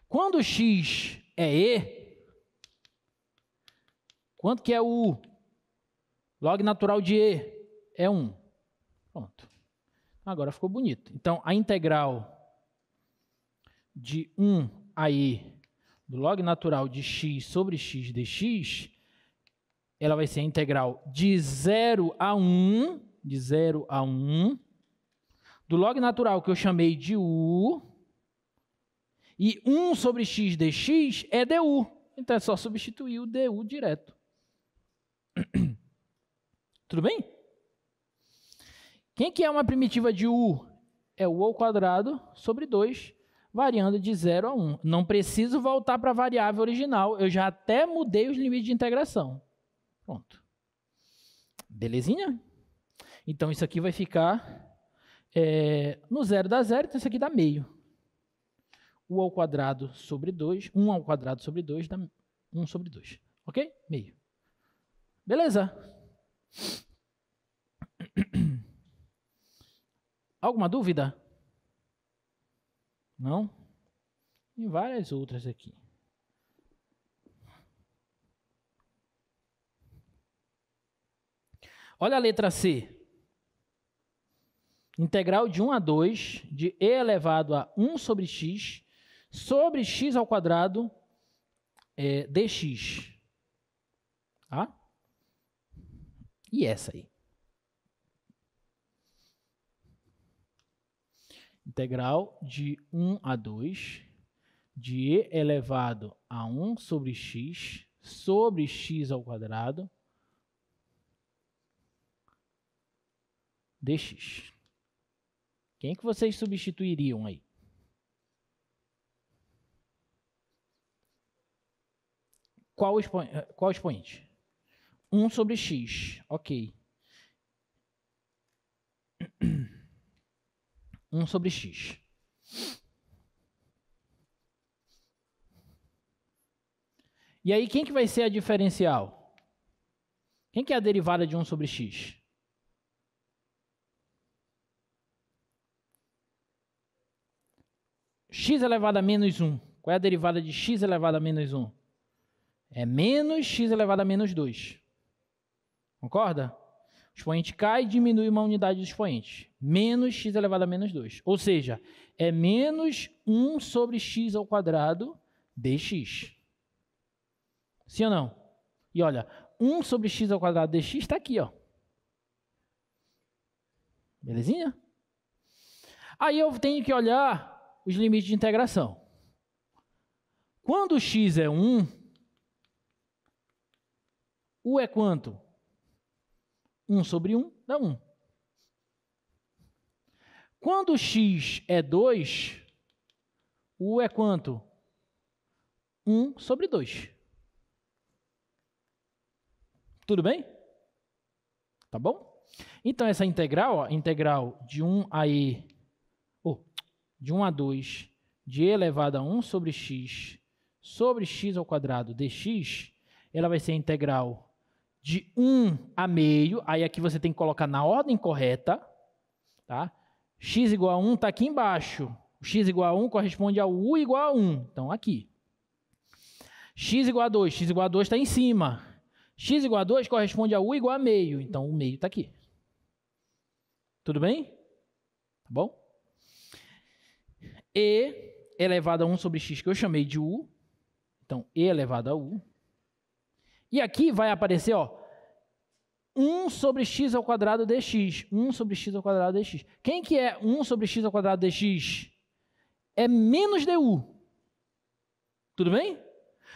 Quando x é e, quanto que é o u? Log natural de e é 1. Pronto. Agora ficou bonito. Então, a integral de 1 a e do log natural de x sobre x dx, ela vai ser a integral de 0 a 1, do log natural que eu chamei de u, E 1 sobre x dx é du. Então é só substituir o du direto. Tudo bem? Quem que é uma primitiva de u? É u ao quadrado sobre 2, variando de 0 a 1. Não preciso voltar para a variável original. Eu já até mudei os limites de integração. Pronto. Belezinha? Então, isso aqui vai ficar no 0 dá 0, então isso aqui dá meio. U ao quadrado sobre 2, 1 ao quadrado sobre 2 dá 1 sobre 2. Ok? Meio. Beleza? Alguma dúvida? Não? E várias outras aqui. Olha a letra C. Integral de 1 a 2 de e elevado a 1 sobre x ao quadrado dx. Tá? E essa aí? Integral de 1 a 2 de e elevado a 1 sobre x ao quadrado dx. Quem que vocês substituiriam aí? Qual expoente? 1 sobre x. Ok. 1 sobre x. E aí, quem que vai ser a diferencial? Quem que é a derivada de 1 sobre x? X elevado a menos 1. Qual é a derivada de x elevado a menos 1? É menos x elevado a menos 2. Concorda? O expoente cai e diminui uma unidade do expoente. Menos x elevado a menos 2. Ou seja, é menos 1 sobre x ao quadrado dx. Sim ou não? E olha, 1 sobre x ao quadrado dx está aqui, ó. Belezinha? Aí eu tenho que olhar os limites de integração. Quando x é 1, u é quanto? 1 sobre 1 dá 1. Quando x é 2, u é quanto? 1 sobre 2. Tudo bem? Tá bom? Então, essa integral, ó, integral de 1 a e, de 1 a 2, de e elevado a 1 sobre x ao quadrado dx, ela vai ser a integral de 1 a meio, aí aqui você tem que colocar na ordem correta, tá? X igual a 1 está aqui embaixo. O x igual a 1 corresponde ao u igual a 1, então aqui. X igual a 2 está em cima. X igual a 2 corresponde a u igual a meio, então o meio está aqui. Tudo bem? Tá bom? E elevado a 1 sobre x, que eu chamei de u. Então, e elevado a u. E aqui vai aparecer, ó, 1 sobre x ao quadrado dx. 1 sobre x ao quadrado dx. Quem que é 1 sobre x ao quadrado dx? É menos du. Tudo bem?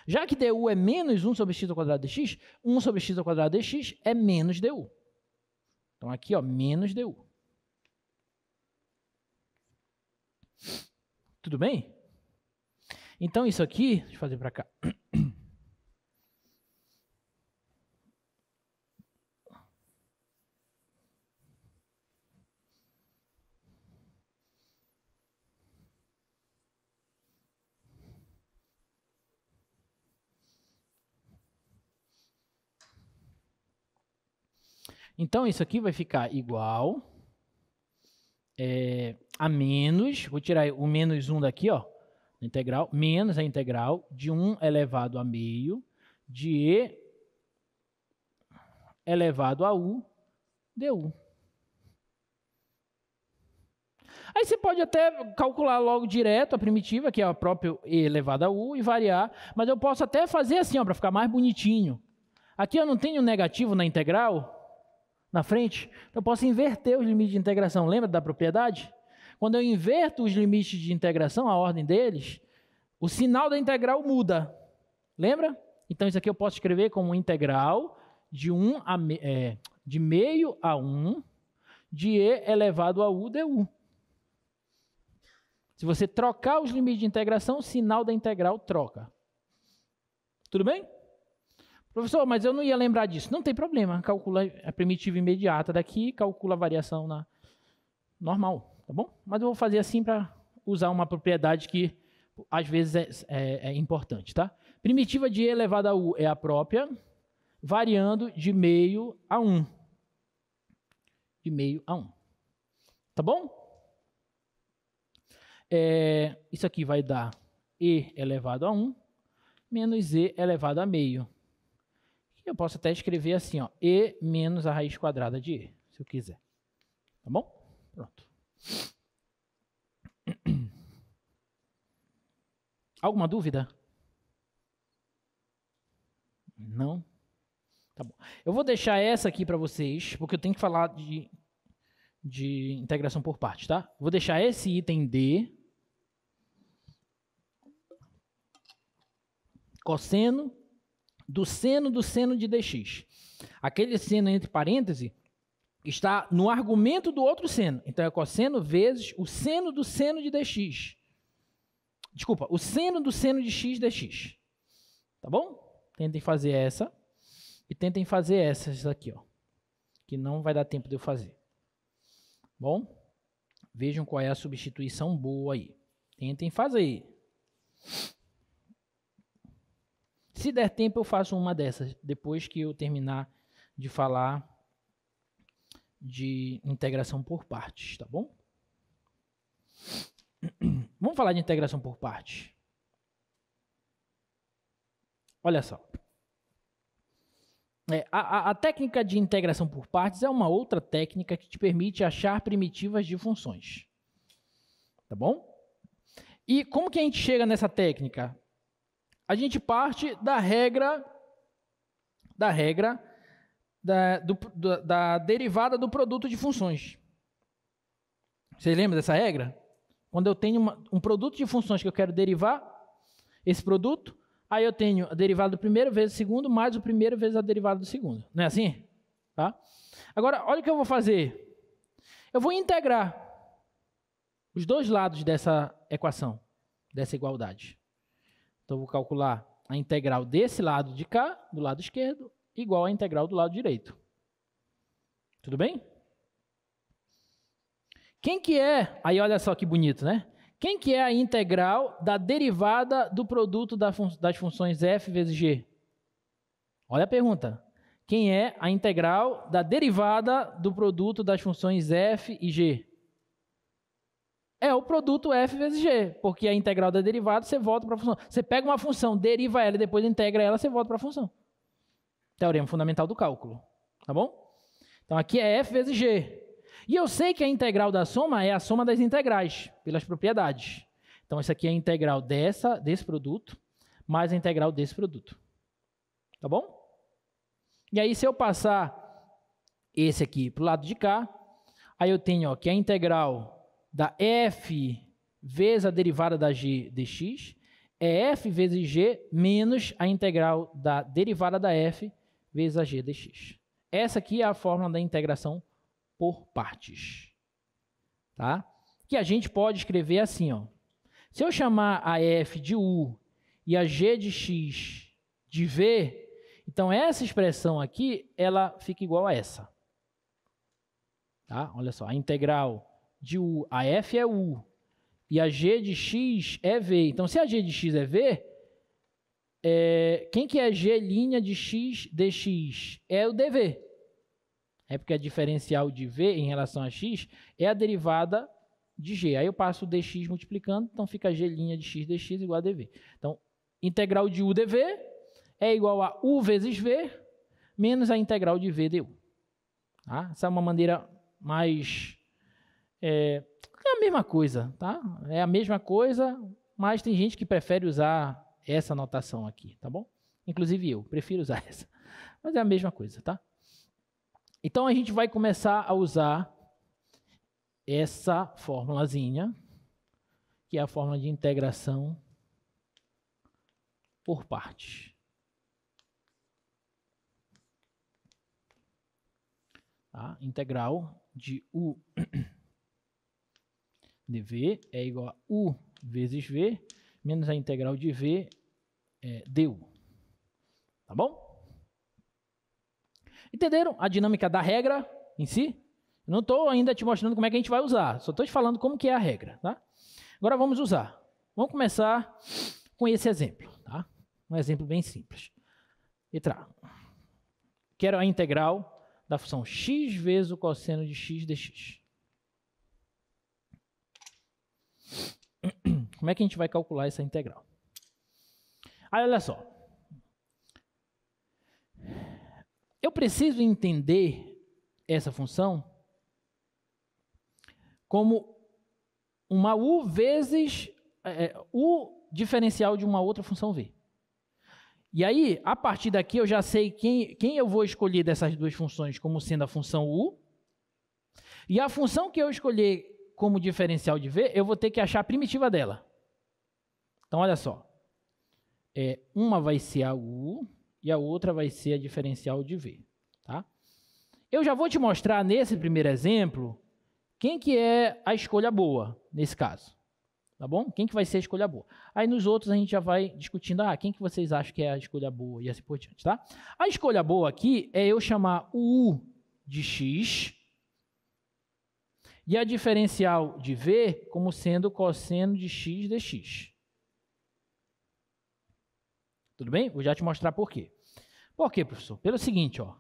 Já que du é menos 1 sobre x ao quadrado dx, 1 sobre x ao quadrado dx é menos du. Então, aqui, ó, menos du. Tudo bem? Então, isso aqui, deixa eu fazer para cá. Então, isso aqui vai ficar igual a menos, vou tirar o menos 1 daqui, ó, integral, menos a integral de 1 elevado a meio de e elevado a u du. Aí você pode até calcular logo direto a primitiva, que é a própria e elevado a u, e variar, mas eu posso até fazer assim, ó, para ficar mais bonitinho. Aqui eu não tenho negativo na integral, na frente, eu posso inverter os limites de integração. Lembra da propriedade? Quando eu inverto os limites de integração, a ordem deles, o sinal da integral muda. Lembra? Então, isso aqui eu posso escrever como integral de meio a 1 de e elevado a u du. Se você trocar os limites de integração, o sinal da integral troca. Tudo bem? Professor, mas eu não ia lembrar disso. Não tem problema. Calcula a primitiva imediata daqui, calcula a variação normal, tá bom? Mas eu vou fazer assim para usar uma propriedade que às vezes é importante, tá? Primitiva de e elevado a u é a própria, variando de meio a 1. De meio a 1. Tá bom? Isso aqui vai dar e elevado a 1 menos e elevado a meio. Eu posso até escrever assim, ó, e menos a raiz quadrada de e, se eu quiser. Tá bom? Pronto. Alguma dúvida? Não? Tá bom. Eu vou deixar essa aqui para vocês, porque eu tenho que falar de integração por partes, tá? Vou deixar esse item D, cosseno do seno de dx. Aquele seno entre parênteses está no argumento do outro seno. Então, é cosseno vezes o seno do seno de dx. Desculpa, o seno do seno de x dx. Tá bom? Tentem fazer essa. E tentem fazer essas aqui, ó. Que não vai dar tempo de eu fazer. Bom? Vejam qual é a substituição boa aí. Tentem fazer. Se der tempo, eu faço uma dessas, depois que eu terminar de falar de integração por partes, tá bom? Vamos falar de integração por partes. Olha só. A técnica de integração por partes é uma outra técnica que te permite achar primitivas de funções. Tá bom? E como que a gente chega nessa técnica? A gente parte da regra da derivada do produto de funções. Vocês lembram dessa regra? Quando eu tenho um produto de funções que eu quero derivar, esse produto, aí eu tenho a derivada do primeiro vezes o segundo, mais o primeiro vezes a derivada do segundo. Não é assim? Tá? Agora, olha o que eu vou fazer. Eu vou integrar os dois lados dessa equação, dessa igualdade. Então, eu vou calcular a integral desse lado de cá, do lado esquerdo, igual à integral do lado direito. Tudo bem? Quem que é, aí olha só que bonito, né? Quem que é a integral da derivada do produto das funções f vezes g? Olha a pergunta. Quem é a integral da derivada do produto das funções f e g? É o produto f vezes g, porque a integral da derivada você volta para a função. Você pega uma função, deriva ela e depois integra ela, você volta para a função. Teorema fundamental do cálculo. Tá bom? Então, aqui é f vezes g. E eu sei que a integral da soma é a soma das integrais, pelas propriedades. Então, isso aqui é a integral desse produto, mais a integral desse produto. Tá bom? E aí, se eu passar esse aqui para o lado de cá, aí eu tenho ó, que a integral da f vezes a derivada da g dx é f vezes g menos a integral da derivada da f vezes a g dx. Essa aqui é a fórmula da integração por partes, tá? Que a gente pode escrever assim, ó. Se eu chamar a f de u e a g de x de v, então essa expressão aqui, ela fica igual a essa. Tá? Olha só, a integral de u, a f é u e a g de x é v. Então, se a g de x é v, quem que é g' de x dx? É o dv. É porque a diferencial de v em relação a x é a derivada de g. Aí eu passo o dx multiplicando, então fica g' de x dx igual a dv. Então, integral de u dv é igual a u vezes v menos a integral de v du. Tá? Essa é uma maneira mais... É a mesma coisa, tá? É a mesma coisa, mas tem gente que prefere usar essa notação aqui, tá bom? Inclusive eu prefiro usar essa. Mas é a mesma coisa, tá? Então, a gente vai começar a usar essa formulazinha, que é a fórmula de integração por partes. Tá? Integral de U de V é igual a U vezes V, menos a integral de V du. Tá bom? Entenderam a dinâmica da regra em si? Não estou ainda te mostrando como é que a gente vai usar, só estou te falando como que é a regra. Tá? Agora vamos usar. Vamos começar com esse exemplo. Tá? Um exemplo bem simples. Quero a integral da função x vezes o cosseno de x dx. Como é que a gente vai calcular essa integral? Aí, olha só. Eu preciso entender essa função como uma u vezes u diferencial de uma outra função v. E aí, a partir daqui, eu já sei quem eu vou escolher dessas duas funções como sendo a função u. E a função que eu escolher como diferencial de v, eu vou ter que achar a primitiva dela. Então, olha só. Uma vai ser a u e a outra vai ser a diferencial de v. Tá? Eu já vou te mostrar nesse primeiro exemplo quem que é a escolha boa nesse caso. Tá bom? Quem que vai ser a escolha boa? Aí nos outros a gente já vai discutindo, quem que vocês acham que é a escolha boa e assim por diante, tá? A escolha boa aqui é eu chamar o u de x e a diferencial de v como sendo o cosseno de x dx. Tudo bem? Vou já te mostrar por quê. Por quê, professor? Pelo seguinte, ó.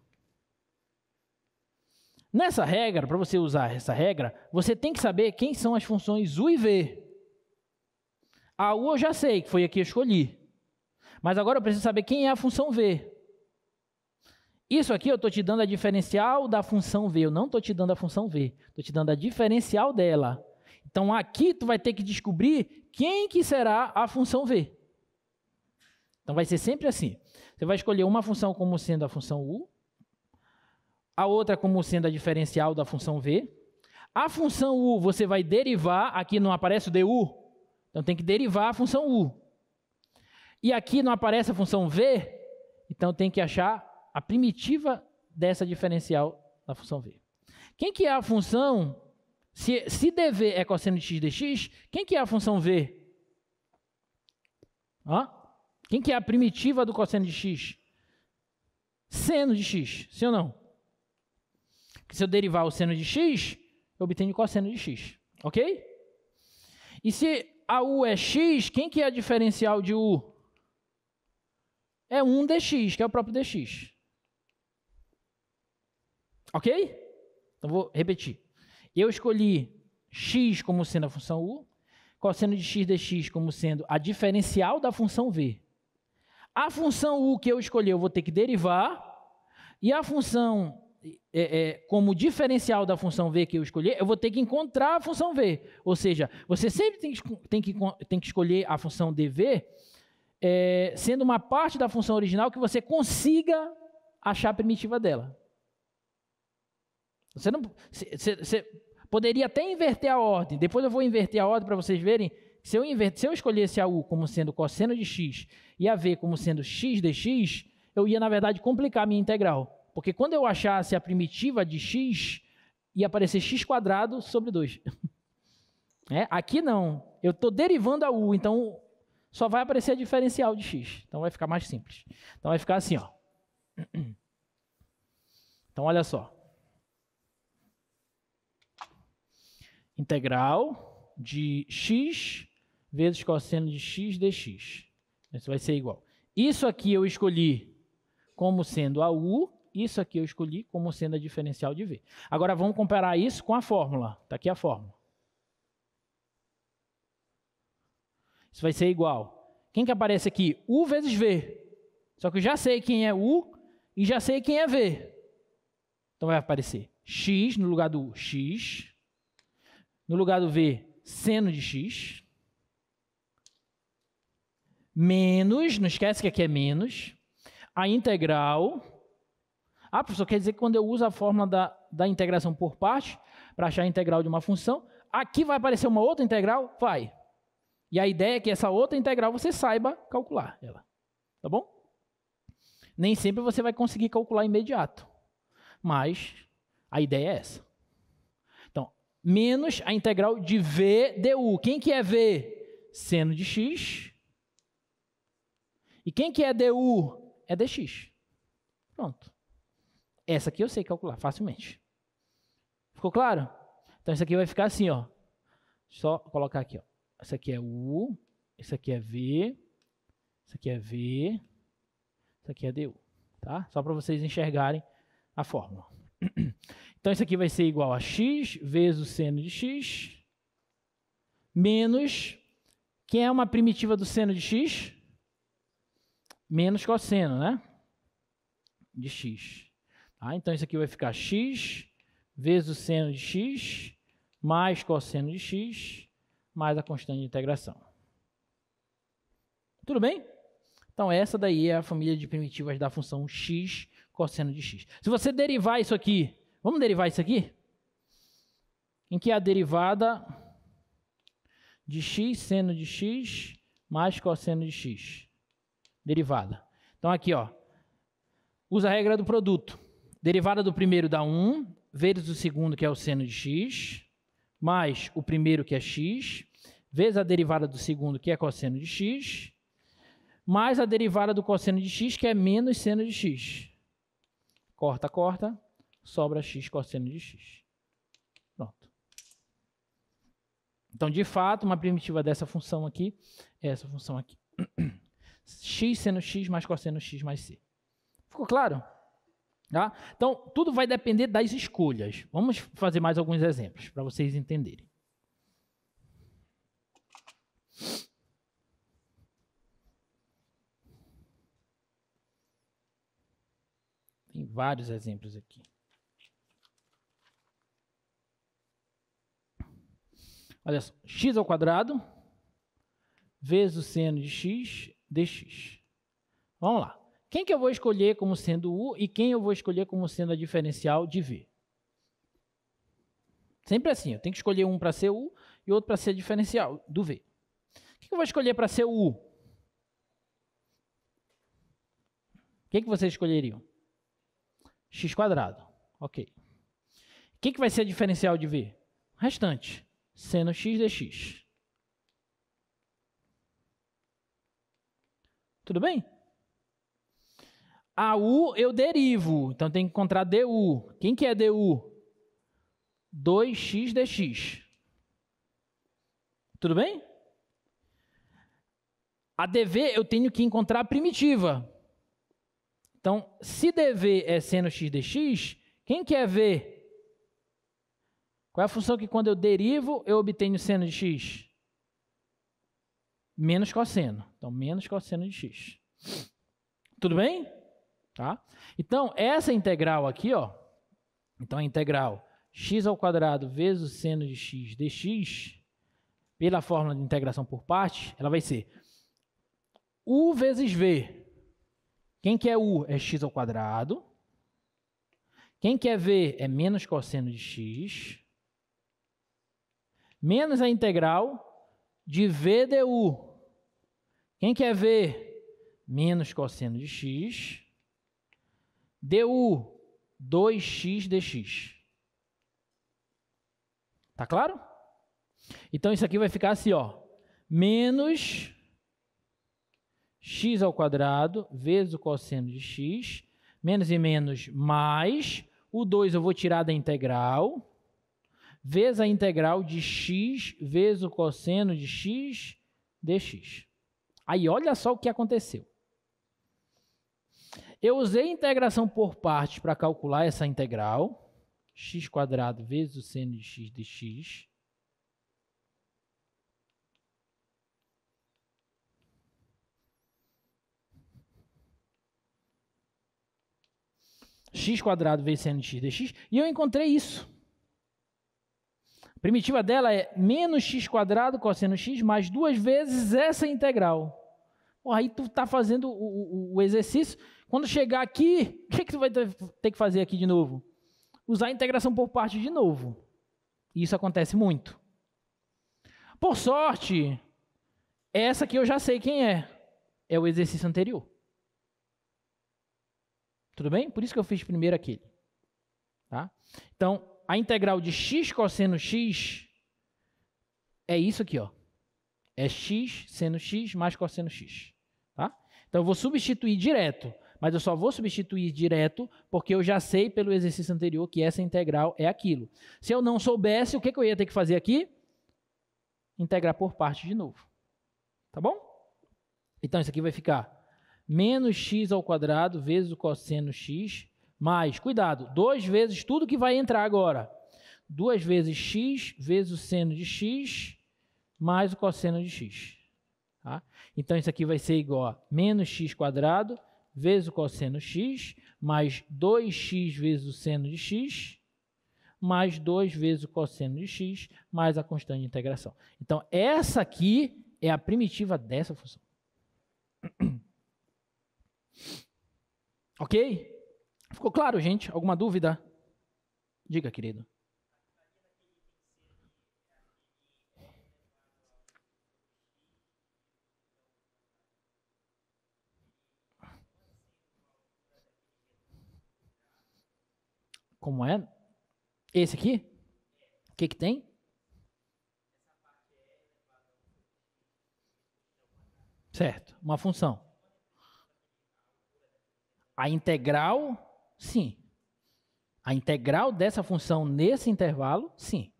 Nessa regra, para você usar essa regra, você tem que saber quem são as funções u e v. A u eu já sei, que foi a que eu escolhi. Mas agora eu preciso saber quem é a função v. Isso aqui eu estou te dando a diferencial da função v. Eu não estou te dando a função v. Estou te dando a diferencial dela. Então aqui tu vai ter que descobrir quem que será a função v. Então vai ser sempre assim. Você vai escolher uma função como sendo a função u, a outra como sendo a diferencial da função v. A função u você vai derivar, aqui não aparece o du, então tem que derivar a função u. E aqui não aparece a função v, então tem que achar a primitiva dessa diferencial da função v. Quem que é a função, se dv é cosseno de x dx, quem que é a função v? Quem que é a primitiva do cosseno de x? Seno de x, sim ou não? Porque se eu derivar o seno de x, eu obtenho o cosseno de x, ok? E se a u é x, quem que é a diferencial de u? É 1 dx, que é o próprio dx. Ok? Então vou repetir. Eu escolhi x como sendo a função u, cosseno de x dx como sendo a diferencial da função v. A função u que eu escolhi eu vou ter que derivar, e a função como diferencial da função v que eu escolhi, eu vou ter que encontrar a função v. Ou seja, você sempre tem que escolher a função dv sendo uma parte da função original que você consiga achar a primitiva dela. Você poderia até inverter a ordem. Depois eu vou inverter a ordem para vocês verem. Se eu escolhesse a u como sendo cosseno de x e a v como sendo x dx, eu ia, na verdade, complicar a minha integral. Porque quando eu achasse a primitiva de x, ia aparecer x² sobre 2. Aqui não. Eu estou derivando a u, então só vai aparecer a diferencial de x. Então vai ficar mais simples. Então vai ficar assim, ó. Então olha só. Integral de x vezes cosseno de x dx. Isso vai ser igual. Isso aqui eu escolhi como sendo a u, isso aqui eu escolhi como sendo a diferencial de v. Agora vamos comparar isso com a fórmula. Está aqui a fórmula. Isso vai ser igual. Quem que aparece aqui? U vezes v. Só que eu já sei quem é u e já sei quem é v. Então vai aparecer x no lugar do x. No lugar do v, seno de x. Menos, não esquece que aqui é menos, a integral. Professor, quer dizer que quando eu uso a fórmula da integração por parte, para achar a integral de uma função, aqui vai aparecer uma outra integral? Vai. E a ideia é que essa outra integral você saiba calcular ela. tá bom? Nem sempre você vai conseguir calcular imediato, mas a ideia é essa. Então, menos a integral de v du. Quem que é v? Seno de x. E quem que é du? É dx. Pronto. Essa aqui eu sei calcular facilmente. Ficou claro? Então, isso aqui vai ficar assim, ó. Só colocar aqui, ó. Isso aqui é u, isso aqui é v, isso aqui é v, isso aqui é du. Tá? Só para vocês enxergarem a fórmula. Então, isso aqui vai ser igual a x vezes o seno de x, menos, quem é uma primitiva do seno de x? Menos cosseno, né? De x. Tá? Então, isso aqui vai ficar x vezes o seno de x, mais cosseno de x, mais a constante de integração. Tudo bem? Então, essa daí é a família de primitivas da função x cosseno de x. Se você derivar isso aqui, vamos derivar isso aqui? Em que é a derivada de x seno de x mais cosseno de x. Derivada. Então, aqui, ó, usa a regra do produto. Derivada do primeiro dá 1, vezes o segundo, que é o seno de x, mais o primeiro, que é x, vezes a derivada do segundo, que é cosseno de x, mais a derivada do cosseno de x, que é menos seno de x. Corta, corta, sobra x cosseno de x. Pronto. Então, de fato, uma primitiva dessa função aqui é essa função aqui. X seno x mais cosseno x mais c. Ficou claro? Tá? Então, tudo vai depender das escolhas. Vamos fazer mais alguns exemplos para vocês entenderem. Tem vários exemplos aqui. Olha só, x ao quadrado vezes o seno de x dx. Vamos lá. Quem que eu vou escolher como sendo u e quem eu vou escolher como sendo a diferencial de v? Sempre assim, eu tenho que escolher um para ser u e outro para ser a diferencial do v. O que eu vou escolher para ser u? O que vocês escolheriam? X quadrado. Ok. O que vai ser a diferencial de v? O restante. Seno x dx. Tudo bem? A u eu derivo, então tem que encontrar du. Quem que é du? 2x dx. Tudo bem? A dv eu tenho que encontrar a primitiva. Então, se dv é seno x dx, quem que é v? Qual é a função que quando eu derivo, eu obtenho seno de x? Menos cosseno. Então, menos cosseno de x. Tudo bem? Tá? Então, essa integral aqui, ó, então a integral x ao quadrado vezes o seno de x dx, pela fórmula de integração por partes, ela vai ser u vezes v. Quem que é u? É x ao quadrado. Quem que é v? É menos cosseno de x, menos a integral de v du. Quem que é v? Menos cosseno de x, du 2x dx. Tá claro? Então, isso aqui vai ficar assim, ó. Menos x ao quadrado vezes o cosseno de x, menos e menos, mais o 2 eu vou tirar da integral, vezes a integral de x vezes o cosseno de x dx. Aí, olha só o que aconteceu. Eu usei a integração por partes para calcular essa integral, x quadrado vezes o seno de x dx. X quadrado vezes seno de x dx, e eu encontrei isso. A primitiva dela é menos x quadrado cosseno x mais 2 vezes essa integral. Porra, aí tu está fazendo o exercício. Quando chegar aqui, o que tu vai ter que fazer aqui de novo? Usar a integração por partes de novo. E isso acontece muito. Por sorte, essa aqui eu já sei quem é. É o exercício anterior. Tudo bem? Por isso que eu fiz primeiro aquele. Tá? Então, a integral de x cosseno x é isso aqui, ó. É x seno x mais cosseno x. Tá? Então, eu vou substituir direto, mas eu só vou substituir direto porque eu já sei pelo exercício anterior que essa integral é aquilo. Se eu não soubesse, o que eu ia ter que fazer aqui? Integrar por parte de novo. Tá bom? Então, isso aqui vai ficar menos x ao quadrado vezes o cosseno x, mais, cuidado, 2 vezes tudo que vai entrar agora. 2 vezes x vezes o seno de x mais o cosseno de x. Tá? Então, isso aqui vai ser igual a menos x quadrado vezes o cosseno x, mais 2x vezes o seno de x, mais 2 vezes o cosseno de x, mais a constante de integração. Então, essa aqui é a primitiva dessa função. Ok? Ficou claro, gente? Alguma dúvida? Diga, querido. Como é? Esse aqui? O que tem? Certo, uma função. A integral, sim. A integral dessa função nesse intervalo, sim.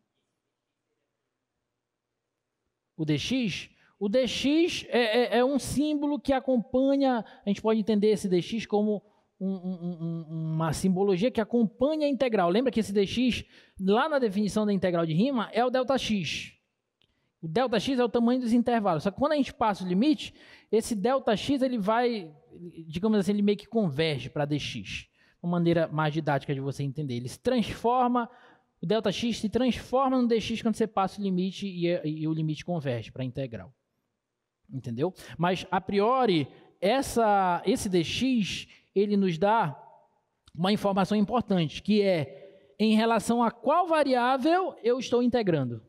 O dx? O dx é um símbolo que acompanha, a gente pode entender esse dx como uma simbologia que acompanha a integral. Lembra que esse dx, lá na definição da integral de Riemann, é o ΔX. O ΔX é o tamanho dos intervalos. Só que quando a gente passa o limite, esse ΔX ele vai, digamos assim, ele meio que converge para dx. Uma maneira mais didática de você entender. Ele se transforma, o ΔX se transforma no dx quando você passa o limite e o limite converge para a integral. Entendeu? Mas, a priori, esse dx, ele nos dá uma informação importante, que é em relação a qual variável eu estou integrando.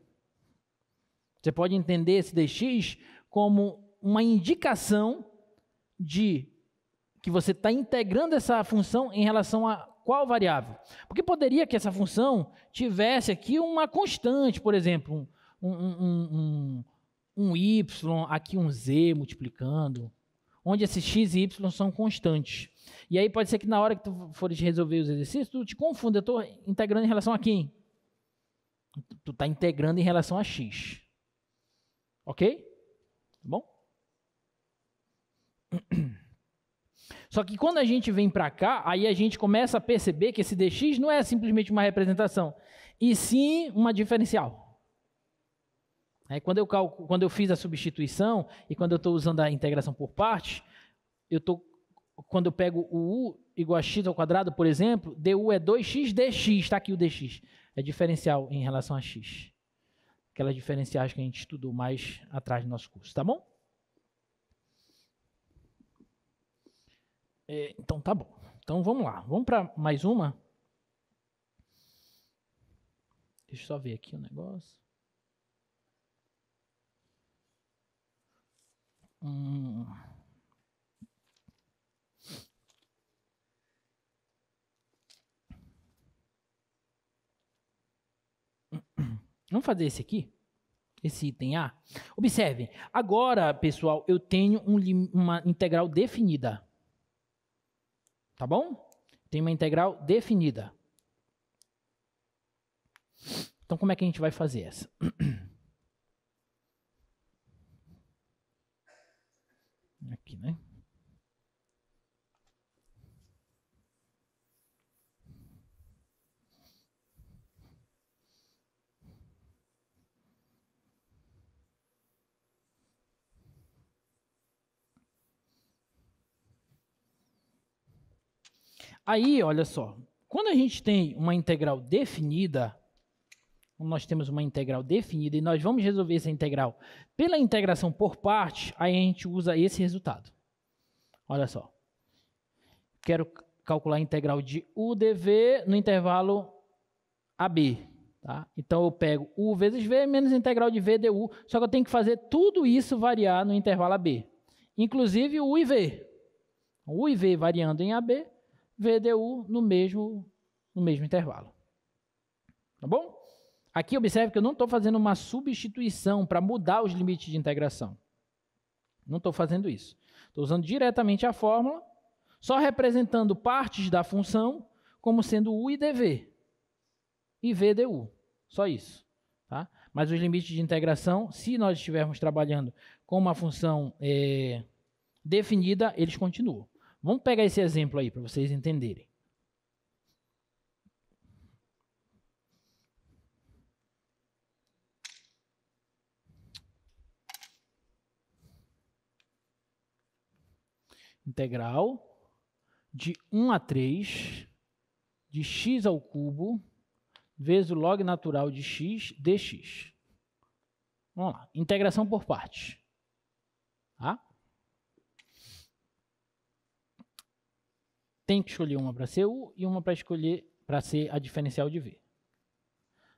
Você pode entender esse dx como uma indicação de que você está integrando essa função em relação a qual variável. Porque poderia que essa função tivesse aqui uma constante, por exemplo, um y, aqui um z multiplicando, onde esses x e y são constantes. E aí pode ser que na hora que tu fores resolver os exercícios, tu te confunda. Eu estou integrando em relação a quem? Tu está integrando em relação a x. Ok? Tá bom? Só que quando a gente vem para cá, aí a gente começa a perceber que esse dx não é simplesmente uma representação, e sim uma diferencial. Quando eu fiz a substituição e quando eu estou usando a integração por partes, quando eu pego o u igual a x ao quadrado, por exemplo, du é 2x dx, está aqui o dx. É diferencial em relação a x. Aquelas diferenciais que a gente estudou mais atrás do nosso curso, tá bom? Então, tá bom. Então, vamos lá. Vamos para mais uma. Deixa eu só ver aqui o negócio. Vamos fazer esse aqui? Esse item A? Observem. Agora, pessoal, eu tenho uma integral definida. Tá bom? Tem uma integral definida. Então, como é que a gente vai fazer essa? Aqui, né? Aí, olha só. Quando a gente tem uma integral definida, nós temos uma integral definida e nós vamos resolver essa integral pela integração por parte, aí a gente usa esse resultado. Olha só. Quero calcular a integral de u dv no intervalo AB. Tá? Então, eu pego u vezes v menos a integral de v du, só que eu tenho que fazer tudo isso variar no intervalo AB. Inclusive o u e v. O u e v variando em AB VDU no mesmo intervalo. Tá bom? Aqui observe que eu não estou fazendo uma substituição para mudar os limites de integração. Não estou fazendo isso. Estou usando diretamente a fórmula, só representando partes da função como sendo U e dV. E VDU. Só isso. Tá? Mas os limites de integração, se nós estivermos trabalhando com uma função definida, eles continuam. Vamos pegar esse exemplo aí para vocês entenderem. Integral de 1 a 3 de x ao cubo vezes o log natural de x dx. Vamos lá, integração por partes. Tá? Tem que escolher uma para ser u e uma para ser a diferencial de v.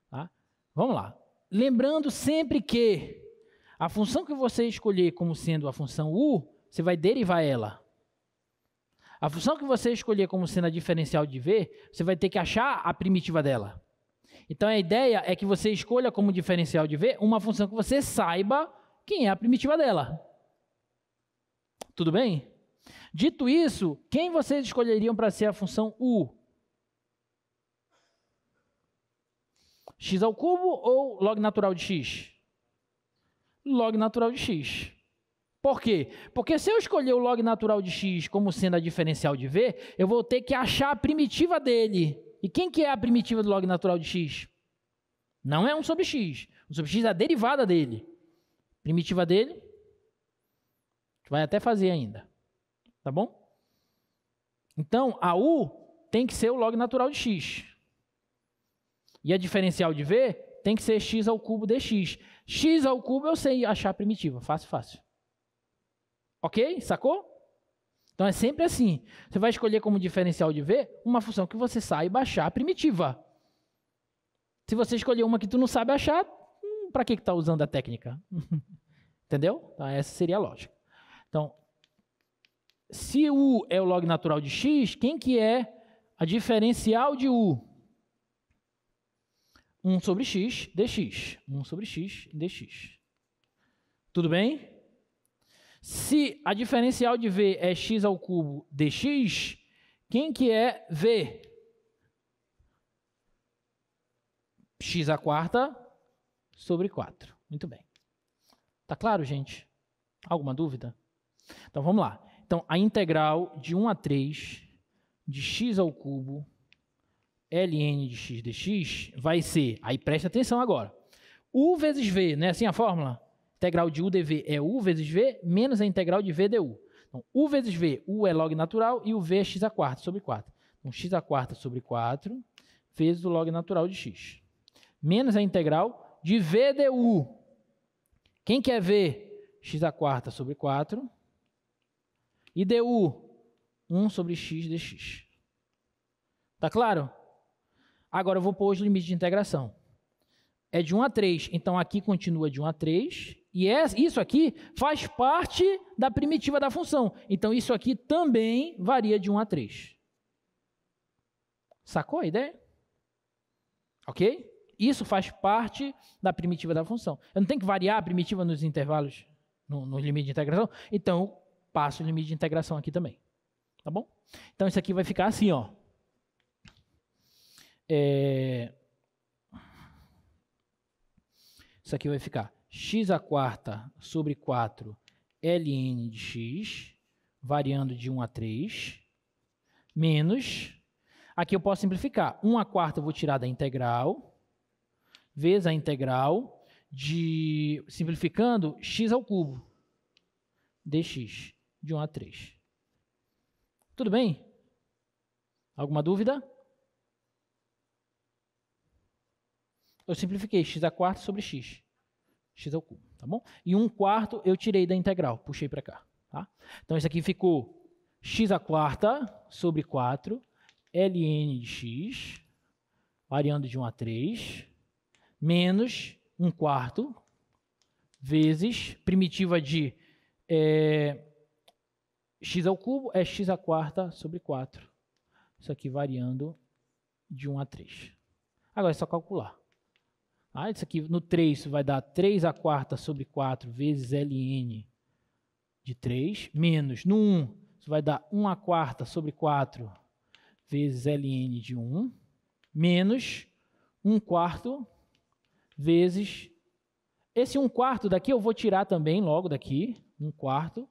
Tá? Vamos lá. Lembrando sempre que a função que você escolher como sendo a função u, você vai derivar ela. A função que você escolher como sendo a diferencial de v, você vai ter que achar a primitiva dela. Então, a ideia é que você escolha como diferencial de v uma função que você saiba quem é a primitiva dela. Tudo bem? Dito isso, quem vocês escolheriam para ser a função u? X ao cubo ou log natural de x? Log natural de x. Por quê? Porque se eu escolher o log natural de x como sendo a diferencial de v, eu vou ter que achar a primitiva dele. E quem que é a primitiva do log natural de x? Não é 1 sobre x. 1 sobre x é a derivada dele. Primitiva dele, a gente vai até fazer ainda. Tá bom? Então, a u tem que ser o log natural de x. E a diferencial de v tem que ser x ao cubo dx. X ao cubo eu sei achar a primitiva. Fácil, fácil. Ok? Sacou? Então, é sempre assim. Você vai escolher como diferencial de v uma função que você saiba achar a primitiva. Se você escolher uma que tu não sabe achar, para que está usando a técnica? Entendeu? Então, essa seria a lógica. Então, se u é o log natural de x, quem que é a diferencial de u? 1 sobre x dx. 1 sobre x dx. Tudo bem? Se a diferencial de v é x ao cubo dx, quem que é v? X à quarta sobre 4. Muito bem. Tá claro, gente? Alguma dúvida? Então, vamos lá. Então, a integral de 1 a 3 de x ao cubo ln de x dx vai ser, aí preste atenção agora, u vezes v, não é assim a fórmula? Integral de u dv é u vezes v menos a integral de v du. Então, u vezes v, u é log natural e o v é x à quarta sobre 4. Então, x à quarta sobre 4 vezes o log natural de x. Menos a integral de v du. Quem quer v? X à quarta sobre 4. E du, 1 sobre x dx. Tá claro? Agora eu vou pôr os limites de integração. É de 1 a 3, então aqui continua de 1 a 3. E isso aqui faz parte da primitiva da função. Então isso aqui também varia de 1 a 3. Sacou a ideia? Ok? Isso faz parte da primitiva da função. Eu não tenho que variar a primitiva nos intervalos, no limite de integração. Então eu passo o limite de integração aqui também. Tá bom? Então isso aqui vai ficar assim, ó. Isso aqui vai ficar x à quarta sobre 4 ln de x, variando de 1 a 3, menos, aqui eu posso simplificar, 1 à quarta eu vou tirar da integral, vezes a integral de, simplificando, x ao cubo, dx, de 1 a 3. Tudo bem? Alguma dúvida? Eu simplifiquei x à quarta sobre x. X ao cubo, tá bom? E 1/4 eu tirei da integral, puxei para cá. Tá? Então, isso aqui ficou x à quarta sobre 4, ln de x, variando de 1 a 3, menos 1/4, vezes primitiva de x ao cubo é x à quarta sobre 4. Isso aqui variando de 1 a 3. Agora é só calcular. Isso aqui no 3 isso vai dar 3/4 sobre 4 vezes ln de 3, menos no 1, isso vai dar 1/4 sobre 4 vezes ln de 1, menos 1/4 vezes... Esse 1/4 daqui eu vou tirar também logo daqui, 1/4.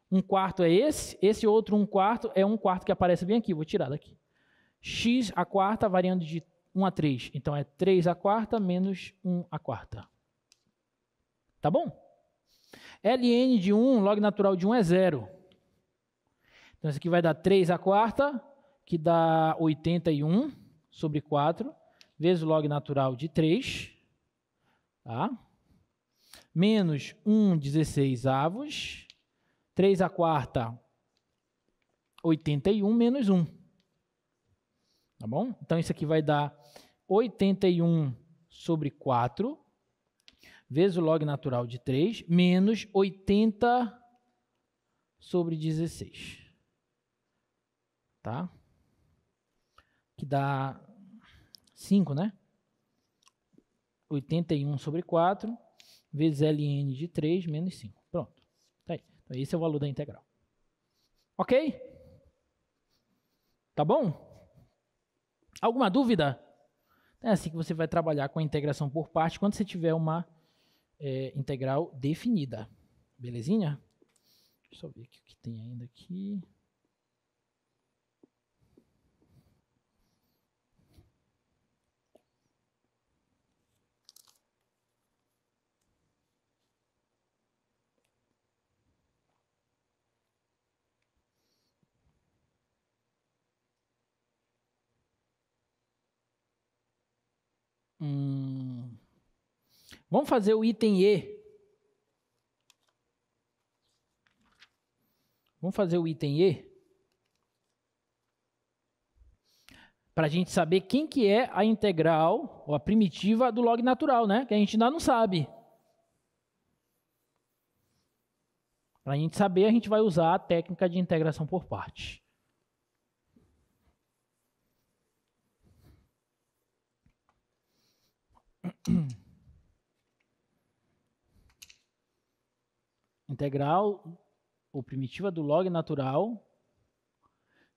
1/4 é esse outro 1/4 é 1/4 que aparece bem aqui, vou tirar daqui. x² variando de 1 a 3, então é 3/4 menos 1/4. Tá bom? ln de 1, log natural de 1 é 0. Então isso aqui vai dar 3/4, que dá 81 sobre 4, vezes o log natural de 3, tá? Menos 1/16, 3/4, 81 menos 1. Tá bom? Então isso aqui vai dar 81 sobre 4, vezes o log natural de 3, menos 80 sobre 16. Tá? Que dá 5, né? 81 sobre 4, vezes ln de 3, menos 5. Pronto. Tá aí. Então, esse é o valor da integral. Ok? Tá bom? Alguma dúvida? É assim que você vai trabalhar com a integração por parte quando você tiver uma integral definida. Belezinha? Deixa eu ver aqui o que tem ainda aqui. Vamos fazer o item E. Vamos fazer o item E. Para a gente saber quem que é a integral, ou a primitiva do log natural, né? Que a gente ainda não sabe. Para a gente saber, a gente vai usar a técnica de integração por partes. Integral ou primitiva do log natural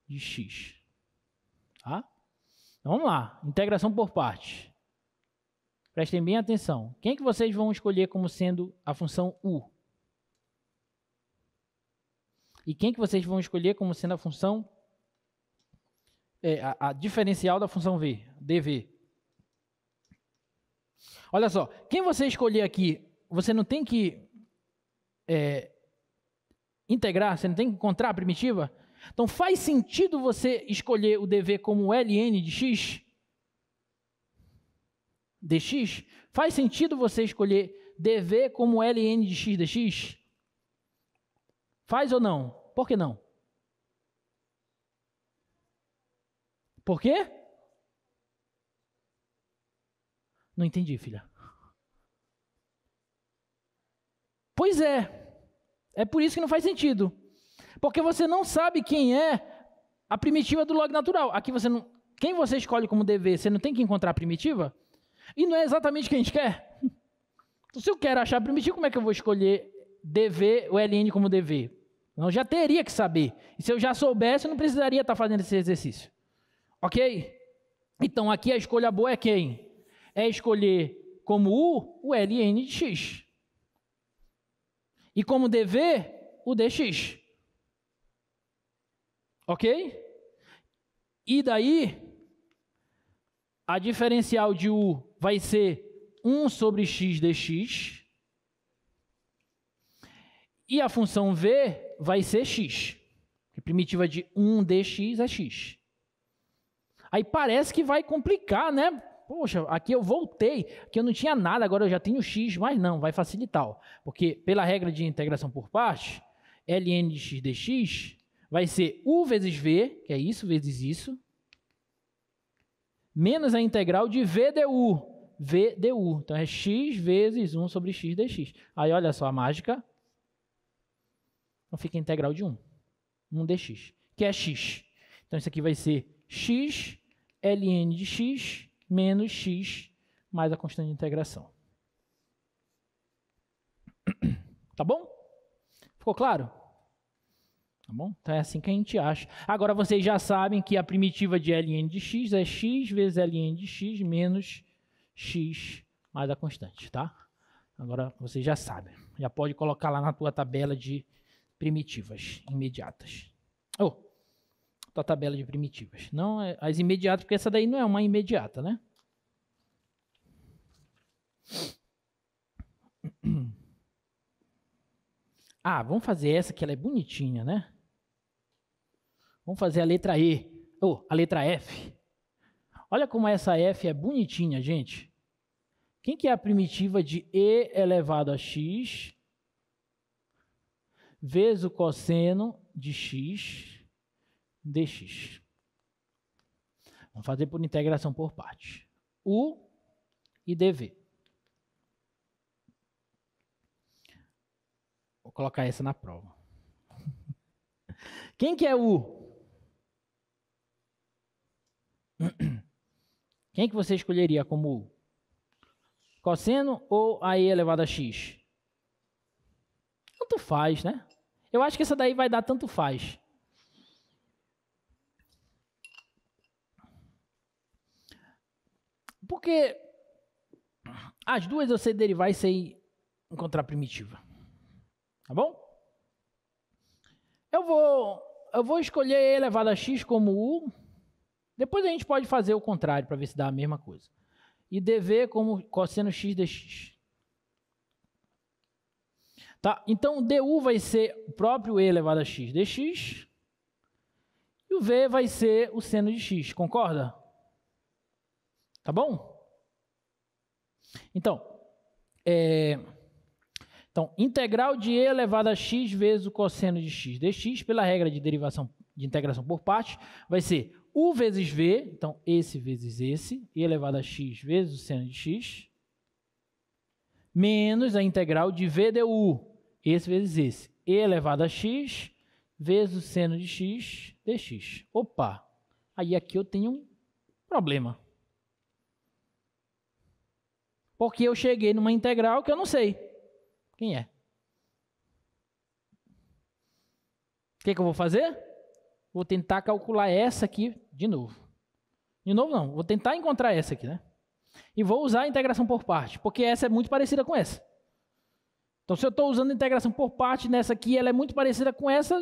de x. Tá? Então, vamos lá. Integração por partes. Prestem bem atenção. Quem que vocês vão escolher como sendo a função u? E quem que vocês vão escolher como sendo a função a diferencial da função v, dv? Olha só, quem você escolher aqui, você não tem que integrar, você não tem que encontrar a primitiva? Então faz sentido você escolher o dv como ln de x? dx? Faz sentido você escolher dv como ln de x dx? Faz ou não? Por que não? Por quê? Não entendi, filha. Pois é. É por isso que não faz sentido. Porque você não sabe quem é a primitiva do log natural. Aqui você não... Quem você escolhe como dv, você não tem que encontrar a primitiva? E não é exatamente o que a gente quer. Então, se eu quero achar a primitiva, como é que eu vou escolher dv ou ln como dv? Eu já teria que saber. E se eu já soubesse, eu não precisaria estar fazendo esse exercício. Ok? Então, aqui a escolha boa é quem? É escolher como u, o ln de x. E como dv, o dx. Ok? E daí, a diferencial de u vai ser 1 sobre x dx. E a função v vai ser x. A primitiva de 1 dx é x. Aí parece que vai complicar, né? Poxa, aqui eu voltei, aqui eu não tinha nada, agora eu já tenho x, mas não, vai facilitar. Ó. Porque pela regra de integração por partes, ln de x dx vai ser u vezes v, que é isso, vezes isso, menos a integral de v du. V du. Então é x vezes 1 sobre x dx. Aí olha só a mágica. Então fica a integral de 1. 1 dx, que é x. Então isso aqui vai ser x ln de x menos x mais a constante de integração. Tá bom? Ficou claro? Tá bom? Então é assim que a gente acha. Agora vocês já sabem que a primitiva de ln de x é x vezes ln de x menos x mais a constante, tá? Agora vocês já sabem. Já pode colocar lá na tua tabela de primitivas imediatas. Tua tabela de primitivas. Não as imediatas, porque essa daí não é uma imediata, né? Vamos fazer essa que ela é bonitinha, né? Vamos fazer a letra E. A letra F. Olha como essa F é bonitinha, gente. Quem que é a primitiva de e elevado a x vezes o cosseno de x dx? Vamos fazer por integração por partes. U e dv. Vou colocar essa na prova. Quem que é U? Quem que você escolheria como U? Cosseno ou a e elevado a x? Tanto faz, né? Eu acho que essa daí vai dar tanto faz. Porque as duas eu sei derivar e sei encontrar primitiva. Tá bom? Eu vou escolher e elevado a x como U. Depois a gente pode fazer o contrário para ver se dá a mesma coisa. E dv como cosseno x dx. Tá? Então, o du vai ser o próprio e elevado a x dx. E o v vai ser o seno de x. Concorda? Tá bom? Então, integral de e elevado a x vezes o cosseno de x dx, pela regra de derivação de integração por partes, vai ser u vezes v, então esse vezes esse, e elevado a x vezes o seno de x, menos a integral de v du, esse vezes esse, e elevado a x vezes o seno de x dx. Opa, aí aqui eu tenho um problema. Porque eu cheguei numa integral que eu não sei quem é. O que eu vou fazer? Vou tentar calcular essa aqui de novo. De novo não, vou tentar encontrar essa aqui, né? E vou usar a integração por parte, porque essa é muito parecida com essa. Então, se eu estou usando a integração por parte nessa aqui, ela é muito parecida com essa,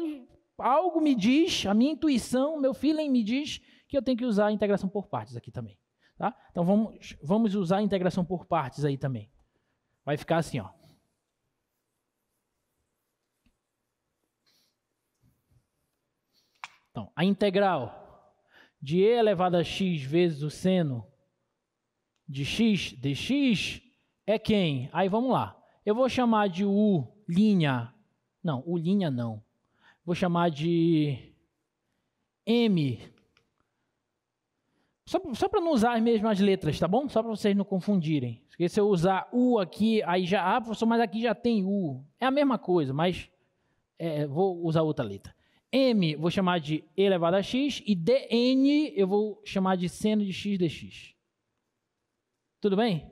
algo me diz, a minha intuição, meu feeling me diz que eu tenho que usar a integração por partes aqui também. Tá? Então, vamos usar a integração por partes aí também. Vai ficar assim, ó. Então, a integral de e elevado a x vezes o seno de x dx é quem? Aí vamos lá. Eu vou chamar de u'. Não, u' não. Vou chamar de m. Só para não usar as mesmas letras, tá bom? Só para vocês não confundirem. Porque se eu usar u aqui, aí já... professor, mas aqui já tem u. É a mesma coisa, mas vou usar outra letra. M vou chamar de e elevado a x e dn eu vou chamar de seno de x dx. Tudo bem?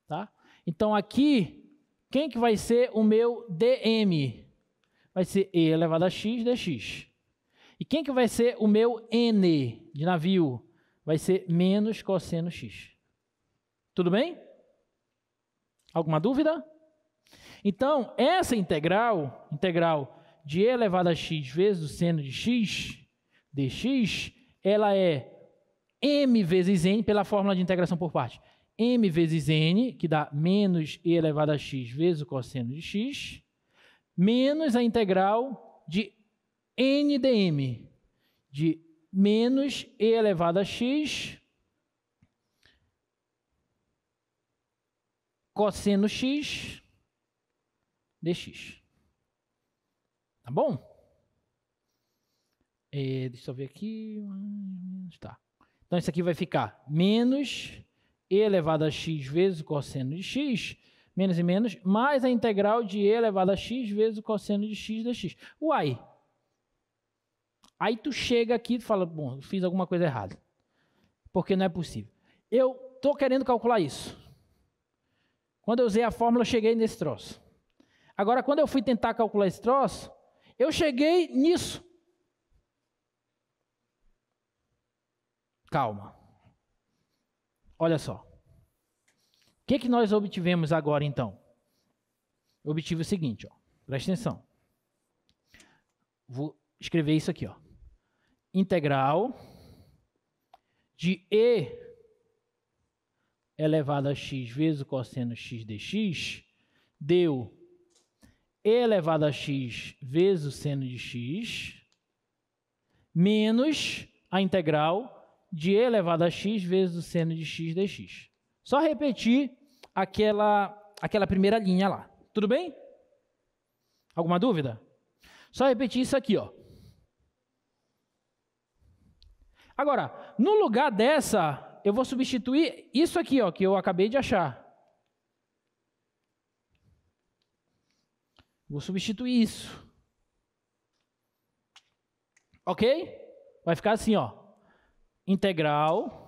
Tá? Então aqui, quem que vai ser o meu dm? Vai ser e elevado a x dx. E quem que vai ser o meu n de navio? Vai ser menos cosseno x. Tudo bem? Alguma dúvida? Então, essa integral de e elevado a x vezes o seno de x dx, ela é m vezes n, pela fórmula de integração por parte. M vezes n, que dá menos e elevado a x vezes o cosseno de x, menos a integral de n dm, de menos e elevado a x cosseno x dx. Tá bom? Deixa eu ver aqui. Tá. Então, isso aqui vai ficar menos e elevado a x vezes o cosseno de x, menos e menos, mais a integral de e elevado a x vezes o cosseno de x dx. Uai! Aí tu chega aqui e fala, bom, eu fiz alguma coisa errada. Porque não é possível. Eu estou querendo calcular isso. Quando eu usei a fórmula, eu cheguei nesse troço. Agora, quando eu fui tentar calcular esse troço, eu cheguei nisso. Calma. Olha só. O que nós obtivemos agora, então? Eu obtive o seguinte, ó. Presta atenção. Vou escrever isso aqui, ó. Integral de e elevado a x vezes o cosseno x dx deu e elevado a x vezes o seno de x menos a integral de e elevado a x vezes o seno de x dx. Só repetir aquela primeira linha lá. Tudo bem? Alguma dúvida? Só repetir isso aqui, ó. Agora, no lugar dessa, eu vou substituir isso aqui, ó, que eu acabei de achar. Vou substituir isso. Ok? Vai ficar assim, ó. Integral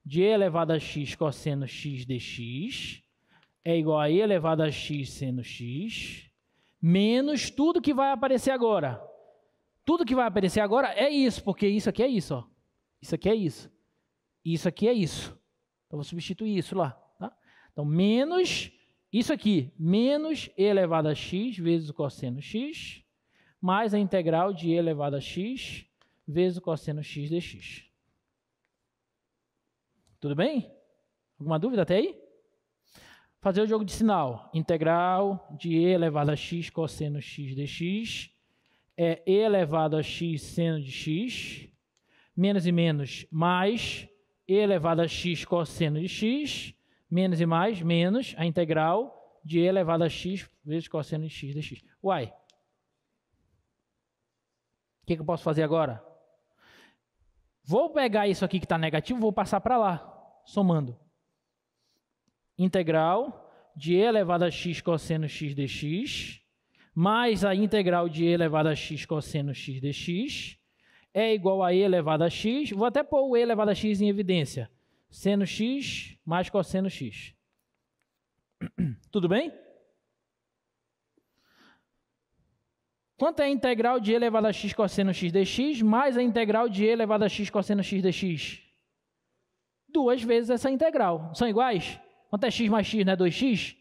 de e elevado a x cosseno x dx é igual a e elevado a x seno x menos tudo que vai aparecer agora. Tudo que vai aparecer agora é isso, porque isso aqui é isso, ó. Isso aqui é isso. Isso aqui é isso. Então, vou substituir isso lá. Tá? Então, menos isso aqui. Menos e elevado a x vezes o cosseno x, mais a integral de e elevado a x vezes o cosseno x dx. Tudo bem? Alguma dúvida até aí? Fazer o jogo de sinal. Integral de e elevado a x cosseno x dx é e elevado a x seno de x, menos e menos, mais e elevado a x cosseno de x, menos e mais, menos a integral de e elevado a x vezes cosseno de x dx. Uai. O que eu posso fazer agora? Vou pegar isso aqui que está negativo, vou passar para lá, somando. Integral de e elevado a x cosseno x dx, mais a integral de e elevado a x cosseno x dx, é igual a e elevado a x, vou até pôr o e elevado a x em evidência, seno x mais cosseno x. Tudo bem? Quanto é a integral de e elevado a x cosseno x dx, mais a integral de e elevado a x cosseno x dx? 2 vezes essa integral. São iguais? Quanto é x mais x, né? 2x?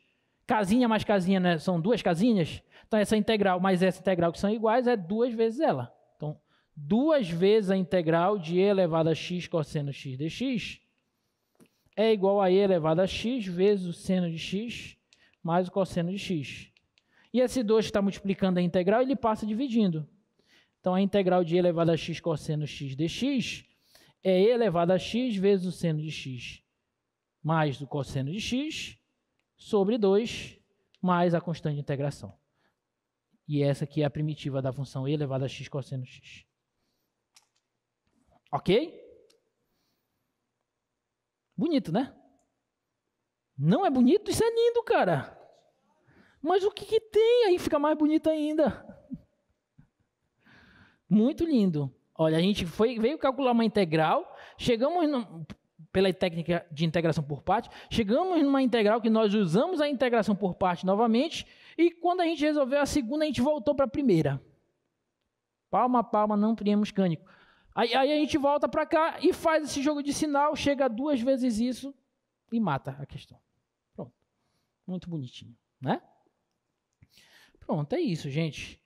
Casinha mais casinha, né? São 2 casinhas? Então, essa integral mais essa integral que são iguais é 2 vezes ela. Então, 2 vezes a integral de e elevado a x cosseno x dx é igual a e elevado a x vezes o seno de x mais o cosseno de x. E esse 2 que está multiplicando a integral, ele passa dividindo. Então, a integral de e elevado a x cosseno x dx é e elevado a x vezes o seno de x mais o cosseno de x sobre 2 mais a constante de integração. E essa aqui é a primitiva da função e elevado a x cosseno x. Ok? Bonito, né? Não é bonito? Isso é lindo, cara. Mas o que tem? Aí fica mais bonito ainda. Muito lindo. Olha, a gente veio calcular uma integral, chegamos pela técnica de integração por parte, chegamos numa integral que nós usamos a integração por parte novamente, e quando a gente resolveu a segunda, a gente voltou para a primeira. Palma a palma, não criamos cânico. Aí a gente volta para cá e faz esse jogo de sinal, chega 2 vezes isso e mata a questão. Pronto. Muito bonitinho, né? Pronto, é isso, gente.